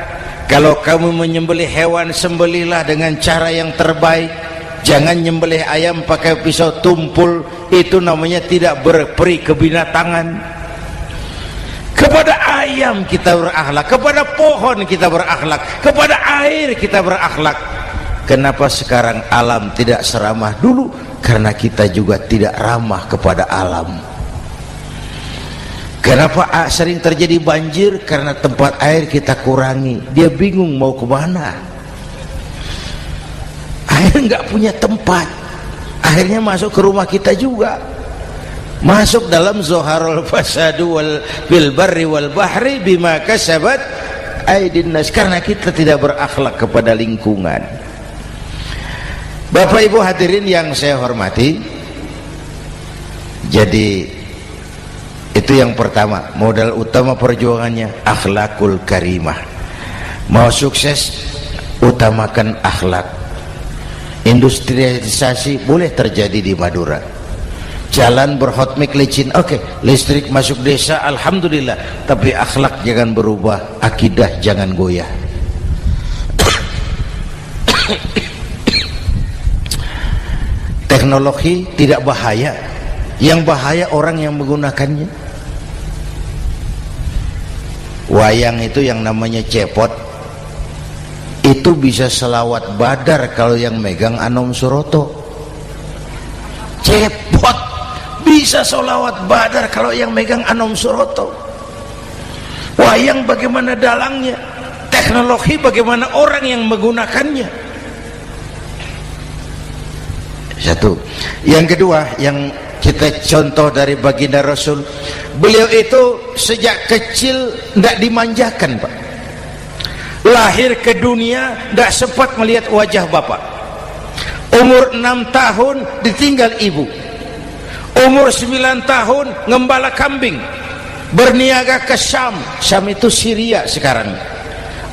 Kalau kamu menyembelih hewan, sembelihlah dengan cara yang terbaik. Jangan nyembelih ayam pakai pisau tumpul, itu namanya tidak berperi kebinatangan. Kepada ayam kita berakhlak, kepada pohon kita berakhlak, kepada air kita berakhlak. Kenapa sekarang alam tidak seramah dulu? Karena kita juga tidak ramah kepada alam. Kenapa sering terjadi banjir? Karena tempat air kita kurangi. Dia bingung mau kemana. Air nggak punya tempat. Akhirnya masuk ke rumah kita juga. Masuk dalam zoharul fasadu bil barri wal bahri bima kasabat aydin nas. Karena kita tidak berakhlak kepada lingkungan. Bapak Ibu hadirin yang saya hormati, jadi itu yang pertama, modal utama perjuangannya akhlakul karimah. Mau sukses, utamakan akhlak. Industrialisasi boleh terjadi di Madura, jalan berhotmik licin, oke. Listrik masuk desa, alhamdulillah. Tapi akhlak jangan berubah, akidah jangan goyah. Teknologi tidak bahaya, yang bahaya orang yang menggunakannya. Wayang itu yang namanya cepot itu bisa selawat badar kalau yang megang Anom Suroto. Cepot bisa selawat badar kalau yang megang Anom Suroto. Wayang bagaimana dalangnya, teknologi bagaimana orang yang menggunakannya. Satu. Yang kedua, yang kita contoh dari baginda Rasul, beliau itu sejak kecil tidak dimanjakan, Pak. Lahir ke dunia tidak sempat melihat wajah bapak. Umur 6 tahun ditinggal ibu. Umur 9 tahun ngembala kambing, berniaga ke Syam. Syam itu Syria sekarang.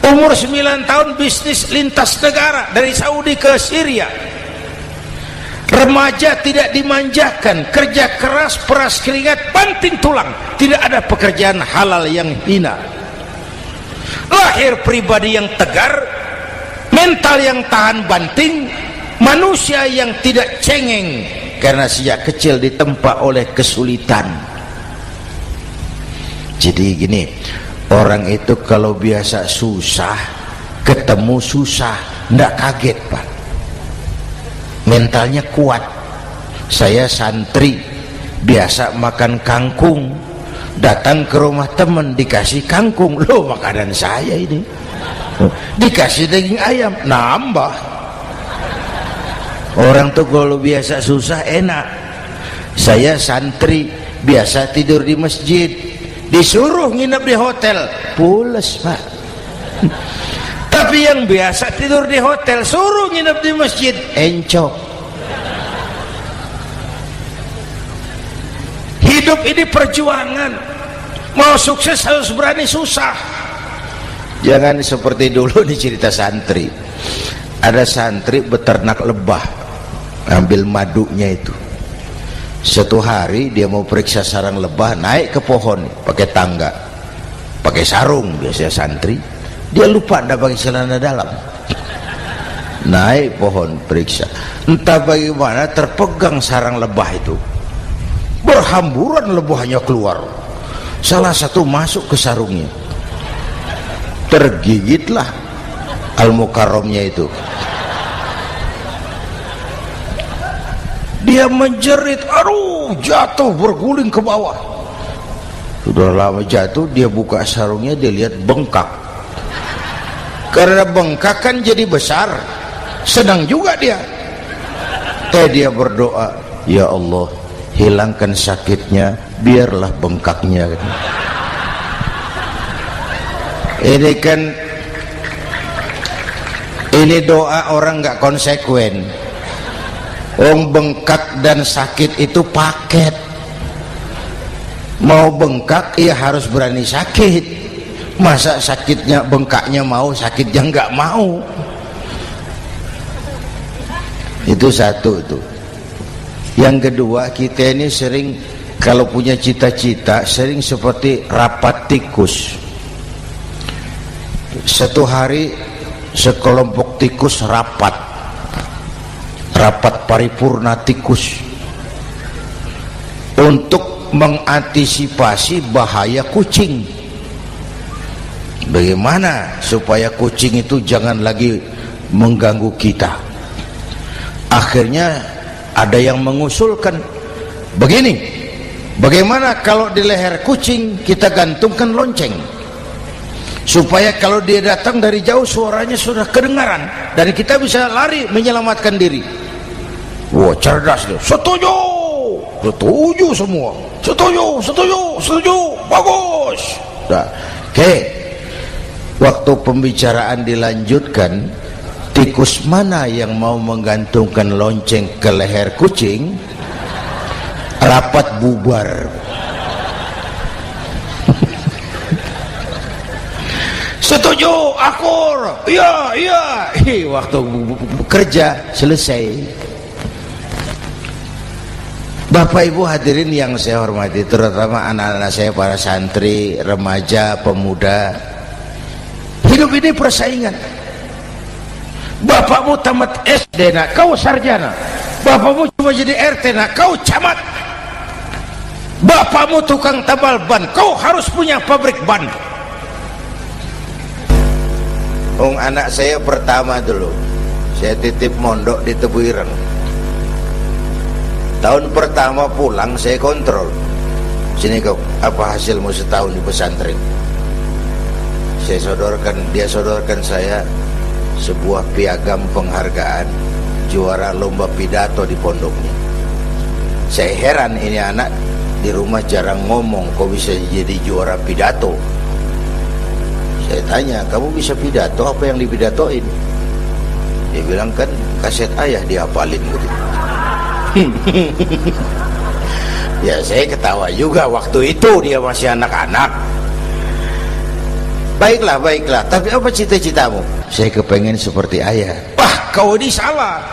Umur 9 tahun bisnis lintas negara dari Saudi ke Syria. Remaja tidak dimanjakan, kerja keras, peras keringat, banting tulang, tidak ada pekerjaan halal yang hina. Lahir pribadi yang tegar, mental yang tahan banting, manusia yang tidak cengeng karena sejak kecil ditempa oleh kesulitan. Jadi gini, orang itu kalau biasa susah, ketemu susah, ndak kaget, Pak. Mentalnya kuat. Saya santri biasa makan kangkung, datang ke rumah teman dikasih kangkung, loh makanan saya ini, dikasih daging ayam, nambah. Orang tuh kalau biasa susah enak. Saya santri biasa tidur di masjid, disuruh nginep di hotel, pules, Pak. Tapi yang biasa tidur di hotel suruh nginep di masjid, encok. Hidup ini perjuangan. Mau sukses harus berani susah. Jangan seperti dulu di cerita santri. Ada santri beternak lebah, ambil madunya itu. Satu hari dia mau periksa sarang lebah, naik ke pohon pakai tangga, pakai sarung biasanya santri. Dia lupa tidak pakai celana dalam. Naik pohon periksa, entah bagaimana terpegang sarang lebah itu, berhamburan lebahnya keluar. Salah satu masuk ke sarungnya, tergigitlah Al-Mukarramnya itu. Dia menjerit, aduh, jatuh berguling ke bawah. Sudah lama jatuh, dia buka sarungnya, dia lihat bengkak. Karena bengkak kan jadi besar, senang juga dia. Dia berdoa, ya Allah, hilangkan sakitnya, biarlah bengkaknya. Ini kan, ini doa orang nggak konsekuen. Bengkak dan sakit itu paket. Mau bengkak ya harus berani sakit. Masa sakitnya bengkaknya mau, sakitnya nggak mau. Itu satu itu. Yang kedua, kita ini sering kalau punya cita-cita sering seperti rapat tikus. Satu hari sekelompok tikus rapat paripurna tikus untuk mengantisipasi bahaya kucing. Bagaimana supaya kucing itu jangan lagi mengganggu kita? Akhirnya ada yang mengusulkan begini, bagaimana kalau di leher kucing kita gantungkan lonceng, supaya kalau dia datang dari jauh suaranya sudah kedengaran dan kita bisa lari menyelamatkan diri. Wah, cerdas dia. Setuju, setuju semua. Setuju, bagus. Nah, oke. Waktu pembicaraan dilanjutkan, tikus mana yang mau menggantungkan lonceng ke leher kucing? Rapat bubar. Setuju, akur. Iya. Waktu bekerja selesai. Bapak Ibu hadirin yang saya hormati, terutama anak-anak saya, para santri, remaja, pemuda. Hidup ini persaingan. Bapakmu tamat SD, nak, kau sarjana. Bapakmu cuma jadi RT, nak, kau camat. Bapakmu tukang tabal ban, kau harus punya pabrik ban. Anak saya pertama dulu saya titip mondok di Tebu Ireng. Tahun pertama pulang saya kontrol, sini kau, apa hasilmu setahun di pesantren? Dia sodorkan saya sebuah piagam penghargaan juara lomba pidato di pondoknya. Saya heran, ini anak di rumah jarang ngomong, kok bisa jadi juara pidato? Saya tanya, kamu bisa pidato, apa yang dipidatoin? Dia bilang, kan kaset ayah dihafalin gitu. Ya saya ketawa juga, waktu itu dia masih anak-anak. Baiklah, tapi apa cita-citamu? Saya kepengen seperti ayah. Wah, kau ini salah.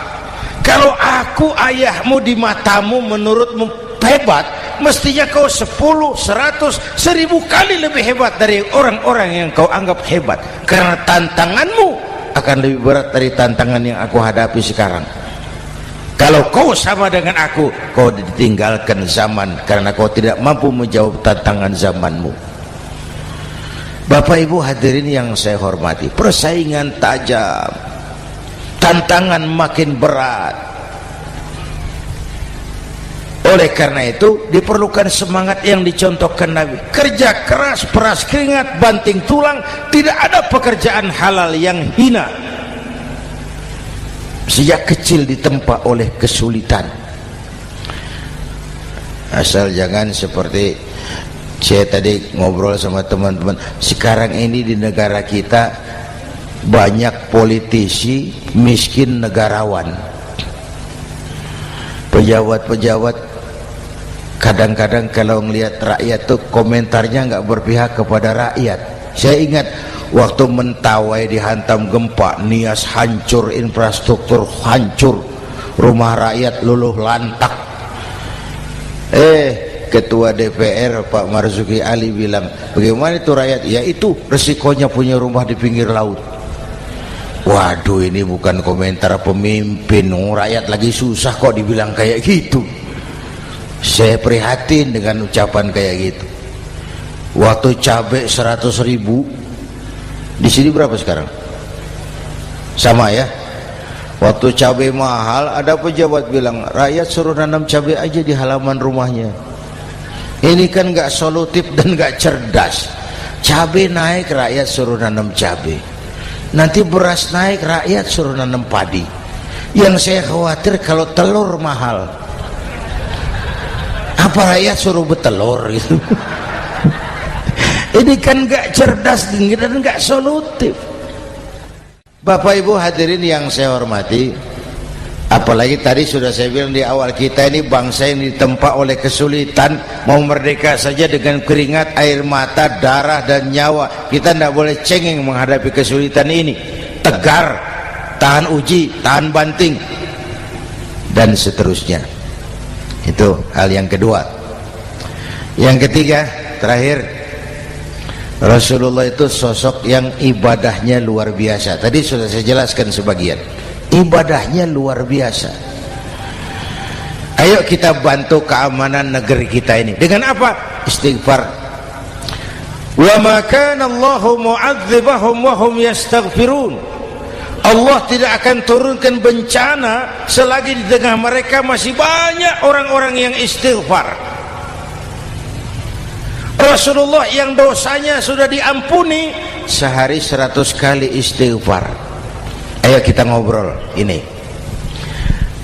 Kalau aku ayahmu di matamu menurutmu hebat, mestinya kau 10, 100, 1000 kali lebih hebat dari orang-orang yang kau anggap hebat. Karena tantanganmu akan lebih berat dari tantangan yang aku hadapi sekarang. Kalau kau sama dengan aku, kau ditinggalkan zaman karena kau tidak mampu menjawab tantangan zamanmu. Bapak Ibu hadirin yang saya hormati, persaingan tajam, tantangan makin berat. Oleh karena itu diperlukan semangat yang dicontohkan Nabi. Kerja keras, peras keringat, banting tulang. Tidak ada pekerjaan halal yang hina. Sejak kecil ditempa oleh kesulitan. Asal jangan seperti saya tadi ngobrol sama teman-teman, sekarang ini di negara kita banyak politisi miskin negarawan. Pejabat-pejabat kadang-kadang kalau melihat rakyat tuh komentarnya nggak berpihak kepada rakyat. Saya ingat waktu Mentawai dihantam gempa, Nias hancur, infrastruktur hancur, rumah rakyat luluh lantak. Ketua DPR Pak Marzuki Ali bilang, bagaimana itu rakyat? Ya itu resikonya punya rumah di pinggir laut. Waduh, ini bukan komentar pemimpin, rakyat lagi susah kok dibilang kayak gitu. Saya prihatin dengan ucapan kayak gitu. Waktu cabai 100.000, di sini berapa sekarang? Sama ya. Waktu cabai mahal, ada pejabat bilang, rakyat suruh nanam cabai aja di halaman rumahnya. Ini kan gak solutif dan gak cerdas. Cabai naik, rakyat suruh nanam cabai. Nanti beras naik, rakyat suruh nanam padi. Yang saya khawatir kalau telur mahal, apa rakyat suruh betelur gitu? Ini kan gak cerdas dan gak solutif. Bapak Ibu hadirin yang saya hormati, apalagi tadi sudah saya bilang di awal, kita ini bangsa yang ditempa oleh kesulitan. Mau merdeka saja dengan keringat, air mata, darah dan nyawa. Kita tidak boleh cengeng menghadapi kesulitan ini. Tegar, tahan uji, tahan banting, dan seterusnya. Itu hal yang kedua. Yang ketiga, terakhir, Rasulullah itu sosok yang ibadahnya luar biasa. Tadi sudah saya jelaskan sebagian. Ibadahnya luar biasa. Ayo kita bantu keamanan negeri kita ini. Dengan apa? Istighfar. Wa ma kana Allahu mu'adzibahum wa hum yastaghfirun. Allah tidak akan turunkan bencana selagi di tengah mereka masih banyak orang-orang yang istighfar. Rasulullah yang dosanya sudah diampuni sehari 100 kali istighfar. Ayo kita ngobrol ini.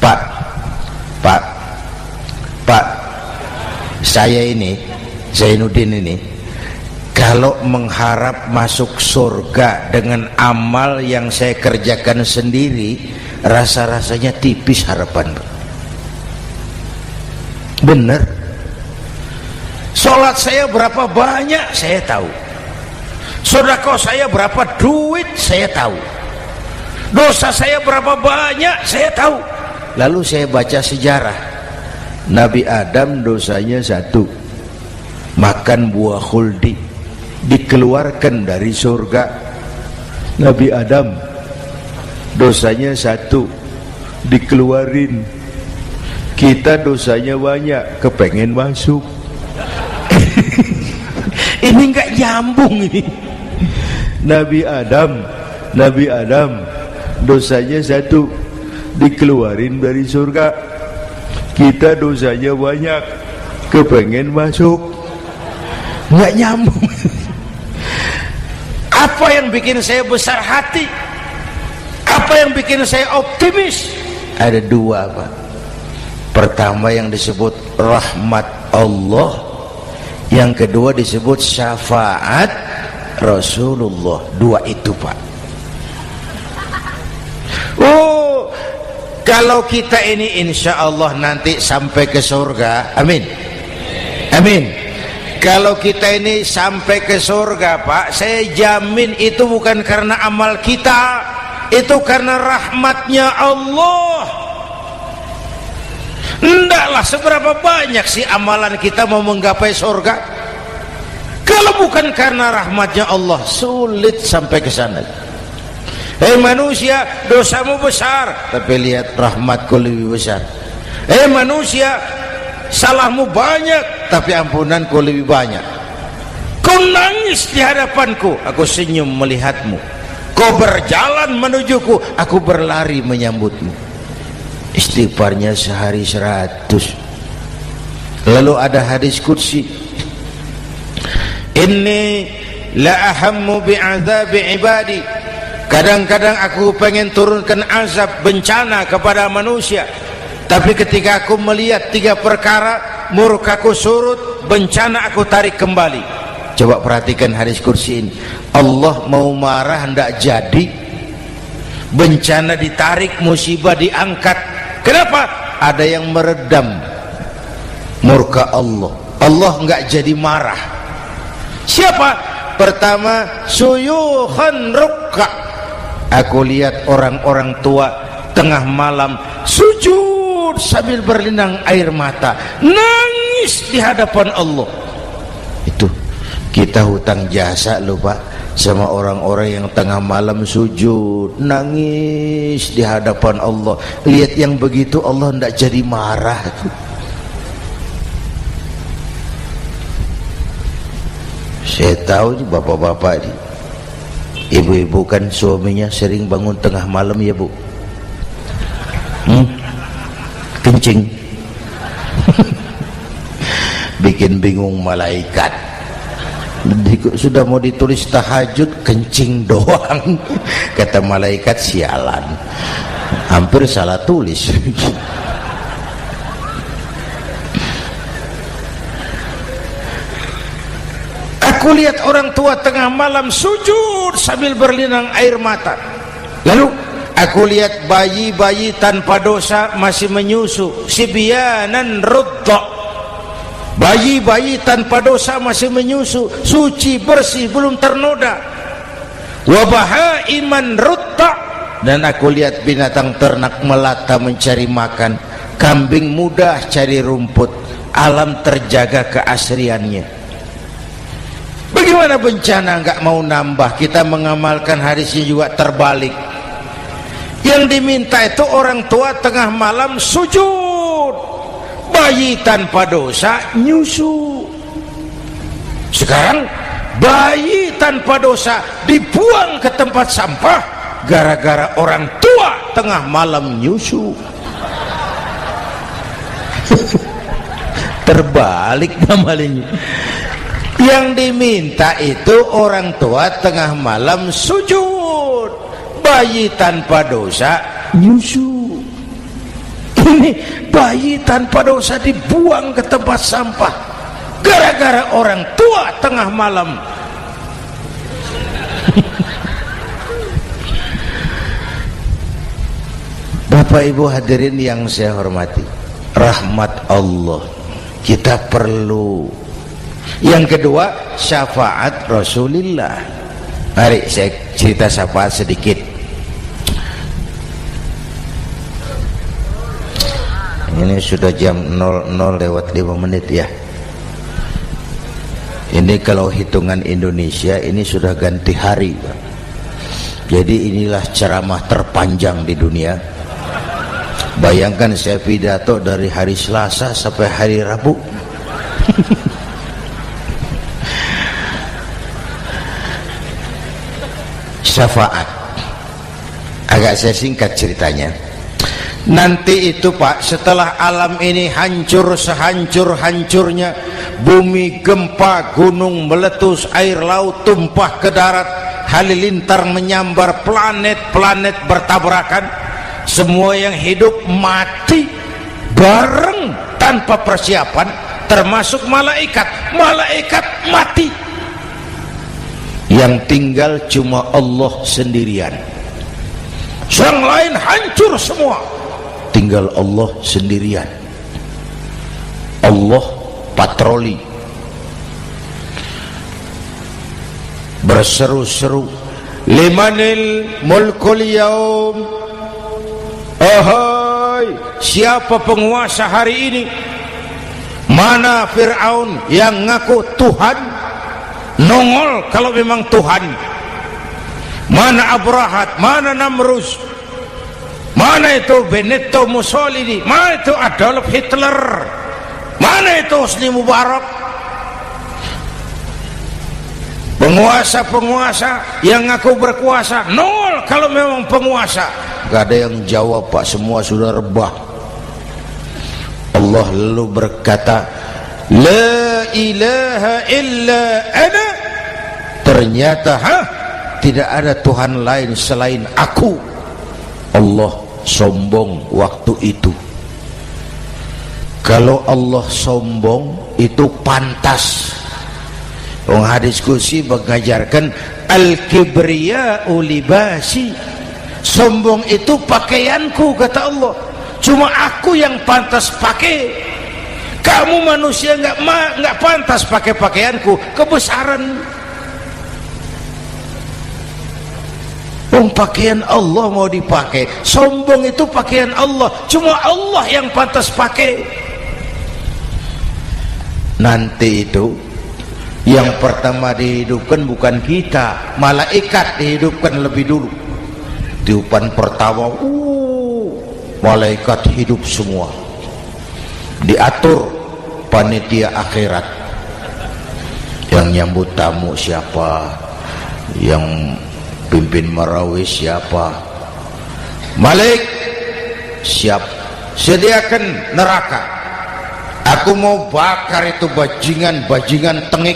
Pak, saya ini, Zainuddin ini, kalau mengharap masuk surga dengan amal yang saya kerjakan sendiri, rasa-rasanya tipis harapan. Bener. Sholat saya berapa banyak saya tahu. Sedekah saya berapa duit saya tahu. Dosa saya berapa banyak saya tahu. Lalu saya baca sejarah. Nabi Adam dosanya 1, makan buah khuldi, dikeluarkan dari surga. Nabi Adam dosanya 1, dikeluarin. Kita dosanya banyak, kepengen masuk. Ini enggak nyambung ini. Nabi Adam Nabi Adam dosanya satu, dikeluarin dari surga. Kita dosanya banyak, kepengen masuk, nggak nyambung. Apa yang bikin saya besar hati? Apa yang bikin saya optimis? Ada dua, Pak. Pertama yang disebut rahmat Allah, yang kedua disebut syafaat Rasulullah. Dua itu, Pak. Oh, kalau kita ini insya Allah nanti sampai ke surga, amin, amin. Kalau kita ini sampai ke surga, Pak, saya jamin itu bukan karena amal kita, itu karena rahmatnya Allah. Ndaklah seberapa banyak sih amalan kita mau menggapai surga. Kalau bukan karena rahmatnya Allah, sulit sampai ke sana. Hei manusia, dosamu besar, tapi lihat rahmatku lebih besar. Hei manusia, salahmu banyak, tapi ampunanku lebih banyak. Kau nangis di hadapanku, aku senyum melihatmu. Kau berjalan menujuku, aku berlari menyambutmu. Istighfarnya sehari 100. Lalu ada hadis qudsi, inni la ahammu bi'adzabi ibadi. Kadang-kadang aku pengen turunkan azab, bencana kepada manusia, tapi ketika aku melihat 3 perkara, murkaku surut, bencana aku tarik kembali. Coba perhatikan hadis qudsi ini. Allah mau marah hendak jadi, bencana ditarik, musibah diangkat. Kenapa? Ada yang meredam murka Allah. Allah enggak jadi marah. Siapa? Pertama, suyukhan rukka. Aku lihat orang-orang tua tengah malam sujud sambil berlinang air mata, nangis di hadapan Allah. Itu kita hutang jasa loh, Pak, sama orang-orang yang tengah malam sujud nangis di hadapan Allah. Lihat yang begitu Allah tidak jadi marah. Saya tahu bapak-bapak ini, ibu-ibu kan suaminya sering bangun tengah malam ya, Bu. Kencing. Bikin bingung malaikat. Sudah mau ditulis tahajud, kencing doang. Kata malaikat, sialan, hampir salah tulis. Aku lihat orang tua tengah malam sujud sambil berlinang air mata. Lalu aku lihat bayi-bayi tanpa dosa masih menyusu, sibyanan rudda. Bayi-bayi tanpa dosa masih menyusu, suci, bersih, belum ternoda. Wabaha iman rutta. Dan aku lihat binatang ternak melata mencari makan, kambing mudah cari rumput, alam terjaga keasriannya. Bagaimana bencana enggak mau nambah? Kita mengamalkan hadisnya juga terbalik. Yang diminta itu orang tua tengah malam sujud, bayi tanpa dosa nyusu. Sekarang bayi tanpa dosa dibuang ke tempat sampah gara-gara orang tua tengah malam nyusu. Terbalik namanya. Yang diminta itu orang tua tengah malam sujud, bayi tanpa dosa nyusu. Ini bayi tanpa dosa dibuang ke tempat sampah gara-gara orang tua tengah malam. Bapak Ibu hadirin yang saya hormati, rahmat Allah kita perlu. Yang kedua, syafaat Rasulullah. Mari saya cerita syafaat sedikit. Ini sudah jam 00:05 ya. Ini kalau hitungan Indonesia ini sudah ganti hari, Pak. Jadi inilah ceramah terpanjang di dunia. Bayangkan saya pidato dari hari Selasa sampai hari Rabu. Syafaat. Agak saya singkat ceritanya. Nanti itu Pak, setelah alam ini hancur sehancur-hancurnya, bumi gempa, gunung meletus, air laut tumpah ke darat, halilintar menyambar, planet-planet bertabrakan, semua yang hidup mati bareng tanpa persiapan, termasuk malaikat mati. Yang tinggal cuma Allah sendirian. Yang lain hancur semua, tinggal Allah sendirian. Allah patroli, berseru-seru, limanil mulkul yaum, ahai, siapa penguasa hari ini? Mana Fir'aun yang ngaku Tuhan? Nongol kalau memang Tuhan. Mana Abrahat, mana Namrus, mana itu Benito Mussolini, mana itu Adolf Hitler, mana itu Hosni Mubarak? Penguasa-penguasa yang ngaku berkuasa, nol kalau memang penguasa. Gak ada yang jawab Pak, semua sudah rebah. Allah lalu berkata, la ilaha illa ana. Ternyata tidak ada Tuhan lain selain aku. Allah sombong waktu itu. Kalau Allah sombong itu pantas. Hadis qudsi mengajarkan al-kibriya'u libasi, sombong itu pakaianku, kata Allah. Cuma aku yang pantas pakai. Kamu manusia nggak pantas pakai pakaianku, kebesaran. Pakaian Allah mau dipakai, sombong itu pakaian Allah, cuma Allah yang pantas pakai. Nanti itu yang pertama dihidupkan bukan kita, malaikat dihidupkan lebih dulu. Tiupan pertama, malaikat hidup semua, diatur panitia akhirat. Yang nyambut tamu siapa, yang pimpin marawis siapa, Malik siap, sediakan neraka. Aku mau bakar itu bajingan tengik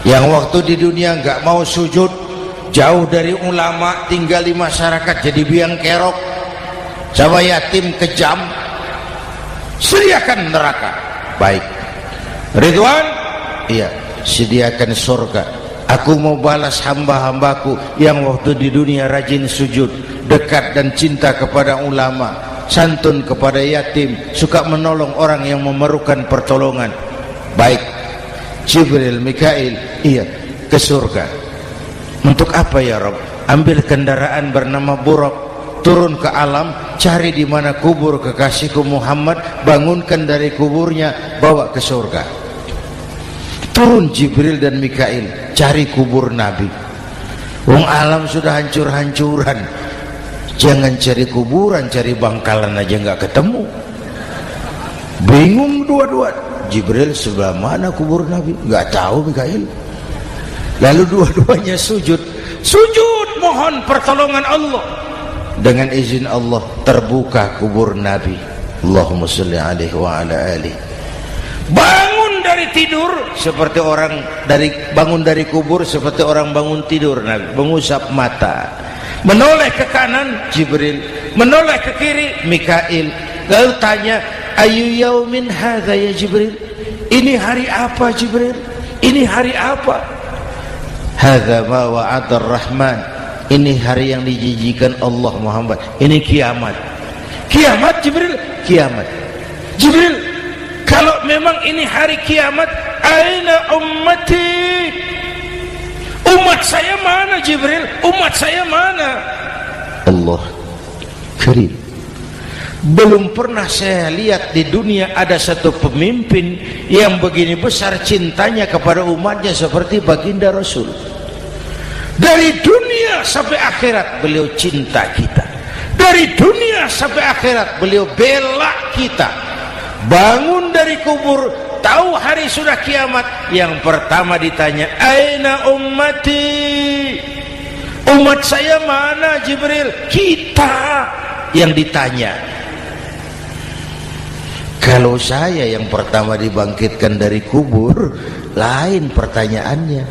yang waktu di dunia nggak mau sujud, jauh dari ulama, tinggal di masyarakat jadi biang kerok, sama yatim kejam. Sediakan neraka. Baik Ridwan, iya, sediakan surga. Aku mau balas hamba-hambaku yang waktu di dunia rajin sujud, dekat dan cinta kepada ulama, santun kepada yatim, suka menolong orang yang memerlukan pertolongan. Baik Jibril, Mikail, iya, ke surga. Untuk apa ya Rabb? Ambil kendaraan bernama Buraq, turun ke alam, cari di mana kubur kekasihku Muhammad, bangunkan dari kuburnya, bawa ke surga. Turun Jibril dan Mikail, cari kubur Nabi. Wong alam sudah hancur-hancuran, jangan cari kuburan, cari bangkalan aja nggak ketemu. Bingung dua-dua. Jibril, sebelah mana kubur Nabi? Nggak tahu Mikail. Lalu dua-duanya sujud mohon pertolongan Allah. Dengan izin Allah terbuka kubur Nabi. Allahumma sholli alaihi wa ala alihi. Bangun dari tidur seperti orang bangun dari kubur seperti orang bangun tidur. Nabi mengusap mata, menoleh ke kanan Jibril, menoleh ke kiri Mikail. Lalu tanya, ayu yaumin hadza ya Jibril? Ini hari apa Jibril? Ini hari apa? Hadza ma wa'ada ar-Rahman. Ini hari yang dijanjikan Allah Muhammad. Ini kiamat. Kiamat Jibril? Kiamat. Jibril, kalau memang ini hari kiamat, aina ummati? Umat saya mana Jibril? Umat saya mana? Allah Karim. Belum pernah saya lihat di dunia ada satu pemimpin yang begini besar cintanya kepada umatnya seperti baginda Rasul. Dari dunia sampai akhirat beliau cinta kita. Dari dunia sampai akhirat beliau bela kita. Bangun dari kubur, tahu hari sudah kiamat, yang pertama ditanya, aina ummati? Umat saya mana Jibril? Kita yang ditanya. Kalau saya yang pertama dibangkitkan dari kubur, lain pertanyaannya.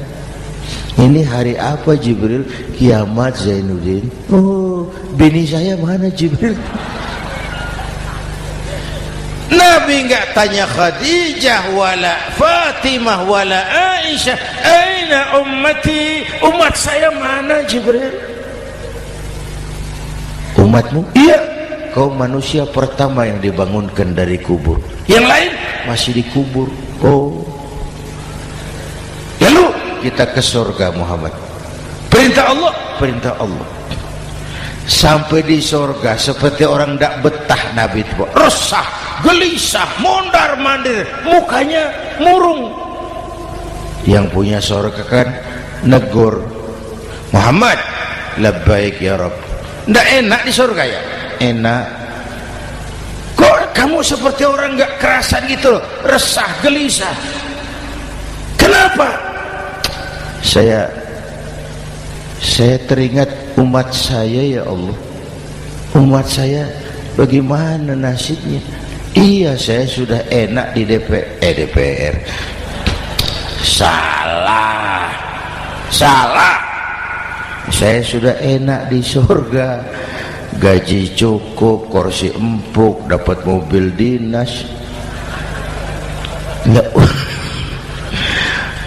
Ini hari apa Jibril? Kiamat Zainuddin. Oh, bini saya mana Jibril? Nabi enggak tanya Khadijah wala Fatimah wala Aisyah, aina ummati? Umat saya mana Jibril? Umatmu? Iya. Kau manusia pertama yang dibangunkan dari kubur. Yang lain masih dikubur. Oh. Lalu kita ke surga Muhammad. Perintah Allah, perintah Allah. Sampai di surga seperti orang tidak betah Nabi itu, resah, gelisah, mondar mandir, mukanya murung. Yang punya surga kan negur, Muhammad, labbaik ya Rabb. Tidak enak di surga ya? Enak. Kok kamu seperti orang nggak kerasan gitu loh, resah, gelisah? Kenapa? Saya teringat umat saya ya Allah. Umat saya bagaimana nasibnya? Iya, saya sudah enak di DPR. Salah. Saya sudah enak di surga, gaji cukup, kursi empuk, dapat mobil dinas. Nggak.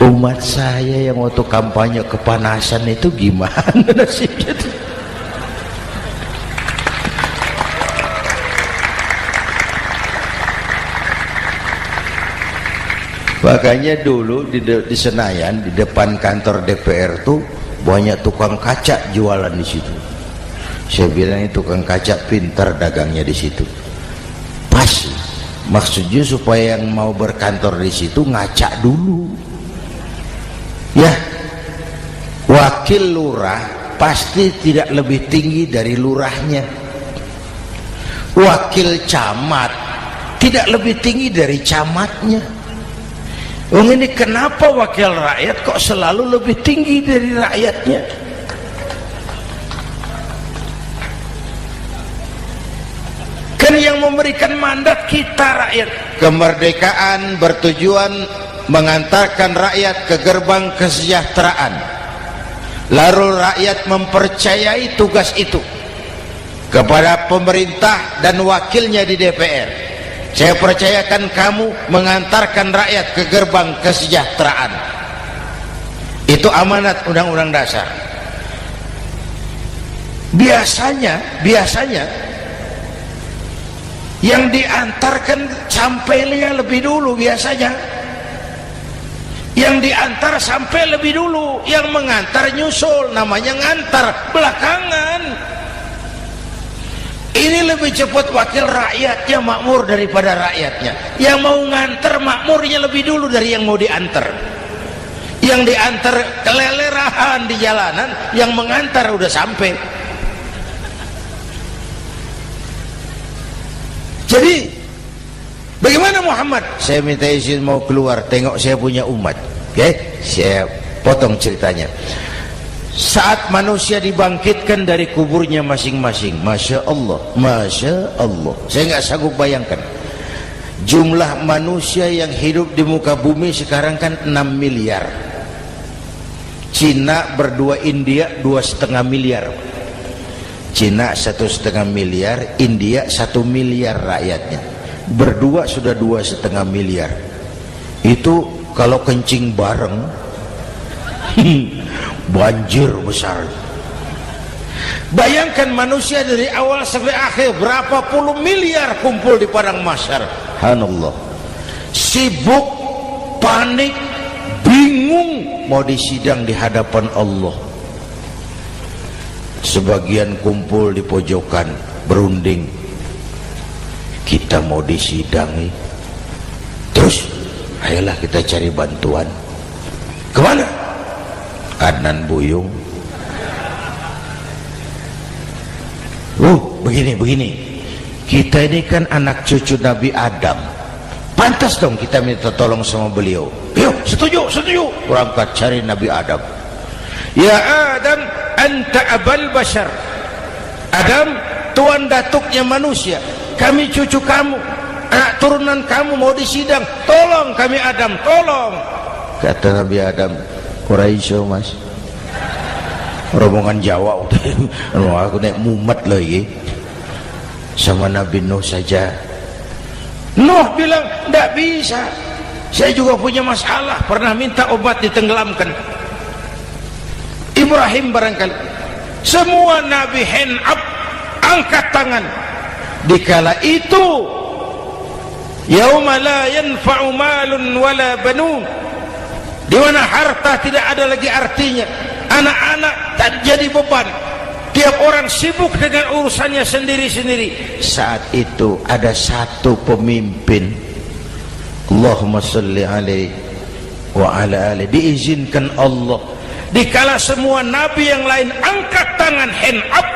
Umat saya yang waktu kampanye kepanasan itu gimana nasibnya itu? Makanya dulu di Senayan, di depan kantor DPR tuh banyak tukang kaca jualan di situ. Saya bilang ini tukang kaca pintar dagangnya di situ. Pas, maksudnya supaya yang mau berkantor di situ ngaca dulu. Ya, wakil lurah pasti tidak lebih tinggi dari lurahnya. Wakil camat tidak lebih tinggi dari camatnya. Ini kenapa wakil rakyat kok selalu lebih tinggi dari rakyatnya? Kan yang memberikan mandat kita rakyat. Kemerdekaan bertujuan mengantarkan rakyat ke gerbang kesejahteraan. Lalu rakyat mempercayai tugas itu kepada pemerintah dan wakilnya di DPR. Saya percayakan kamu mengantarkan rakyat ke gerbang kesejahteraan. Itu amanat Undang-Undang Dasar. Biasanya yang diantarkan sampainya lebih dulu biasanya. Yang diantar sampai lebih dulu, yang mengantar nyusul, namanya ngantar belakangan. Ini lebih cepat wakil rakyatnya makmur daripada rakyatnya. Yang mau ngantar makmurnya lebih dulu dari yang mau diantar. Yang diantar kelelerahan di jalanan, yang mengantar udah sampai. Jadi bagaimana Muhammad? Saya minta izin mau keluar, tengok saya punya umat. Oke, saya potong ceritanya. Saat manusia dibangkitkan dari kuburnya masing-masing, Masya Allah, Masya Allah, saya nggak sanggup bayangkan jumlah manusia yang hidup di muka bumi sekarang kan 6 miliar. Cina berdua, India 2,5 miliar. Cina 1,5 miliar, India 1 miliar rakyatnya. Berdua sudah 2,5 miliar. Itu kalau kencing bareng banjir besar. Bayangkan manusia dari awal sampai akhir berapa puluh miliar kumpul di padang mahsyar. Subhanallah. Sibuk, panik, bingung mau disidang di hadapan Allah. Sebagian kumpul di pojokan berunding, kita mau disidangi. Terus ayolah kita cari bantuan. Kemana? Adnan Buyung. Begini. Kita ini kan anak cucu Nabi Adam. Pantas dong kita minta tolong sama beliau. Yuk, setuju. Berangkat cari Nabi Adam. Ya Adam, anta abal bashar. Adam, tuan datuknya manusia, kami cucu kamu, anak turunan kamu mau disidang, tolong kami Adam, tolong. Kata Nabi Adam, Quraisy mas, rombongan Jawa udah aku naik mumet lagi sama Nabi Nuh saja. Nuh bilang tidak bisa, saya juga punya masalah, pernah minta obat ditenggelamkan. Ibrahim barangkali, semua Nabi hand up, angkat tangan. Dikala itu yauma la yanfa'u malun wala banun, di mana harta tidak ada lagi artinya, anak-anak tak jadi beban, tiap orang sibuk dengan urusannya sendiri-sendiri. Saat itu ada satu pemimpin, Allahumma salli alaihi wa ala alihi, diizinkan Allah. Dikala semua nabi yang lain angkat tangan hand up,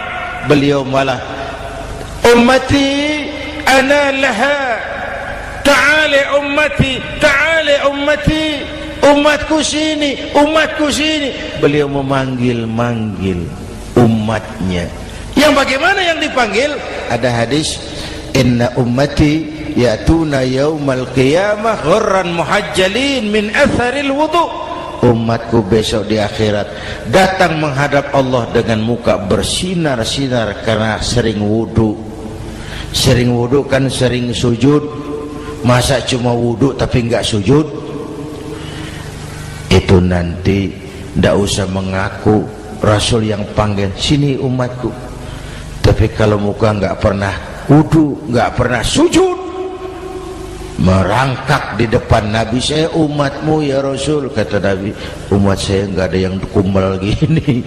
beliau malah ummati ana laha, ta'ali ummati, ta'ali ummati, umatku sini, umatku sini. Beliau memanggil-manggil umatnya. Yang bagaimana yang dipanggil? Ada hadis, inna ummati ya'tuna yaumal qiyamah ghurran muhajjalin min atharil wudu. Umatku besok di akhirat datang menghadap Allah dengan muka bersinar-sinar karena sering wudu. Sering wudu kan sering sujud. Masa cuma wudu tapi enggak sujud? Itu nanti enggak usah mengaku Rasul yang panggil, sini umatku. Tapi kalau muka enggak pernah wudu, enggak pernah sujud, merangkak di depan Nabi, saya umatmu ya Rasul. Kata Nabi, umat saya enggak ada yang kumbal gini.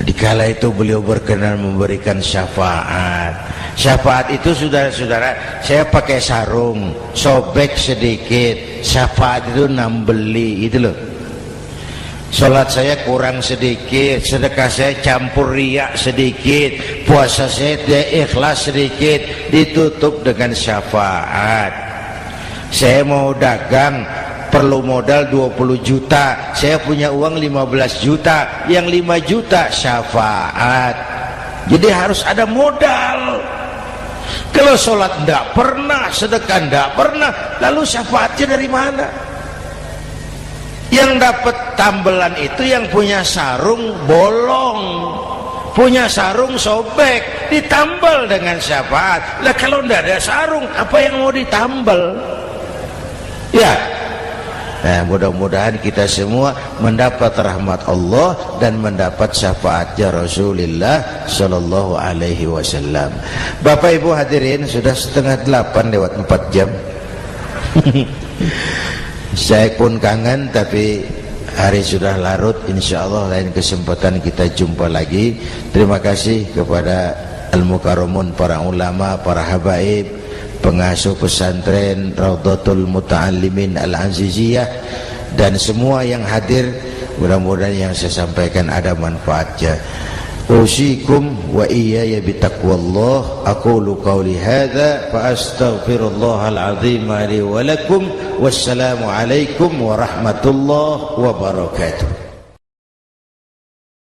Dikala itu beliau berkenan memberikan syafaat. Syafaat itu saudara-saudara, saya pakai sarung, sobek sedikit, syafaat itu nambeli itu loh. Salat saya kurang sedikit, sedekah saya campur riak sedikit, puasa saya tidak ikhlas sedikit, ditutup dengan syafaat. Saya mau dagang, perlu modal 20 juta, saya punya uang 15 juta, yang 5 juta syafaat. Jadi harus ada modal. Kalau sholat tidak pernah, sedekah tidak pernah, lalu syafaatnya dari mana? Yang dapat tambelan itu yang punya sarung bolong, punya sarung sobek, ditambal dengan syafaat. Lah kalau tidak ada sarung, apa yang mau ditambal? Ya. Nah, mudah-mudahan kita semua mendapat rahmat Allah dan mendapat syafaatnya Rasulullah Sallallahu Alaihi Wasallam. Bapak Ibu hadirin, sudah 7:30 lewat 4 jam. Saya pun kangen, tapi hari sudah larut. Insya Allah lain kesempatan kita jumpa lagi. Terima kasih kepada Al-Mukarramun, para ulama, para habaib, pengasuh pesantren Raudhatul Muta'allimin Al-Aziziyah, dan semua yang hadir. Mudah-mudahan yang saya sampaikan ada manfaatnya. Usikum wa iyaya bitaqwallah. Aqulu qawli hadza fa astaghfirullahal azim li wa lakum. Wassalamu alaikum warahmatullahi wabarakatuh.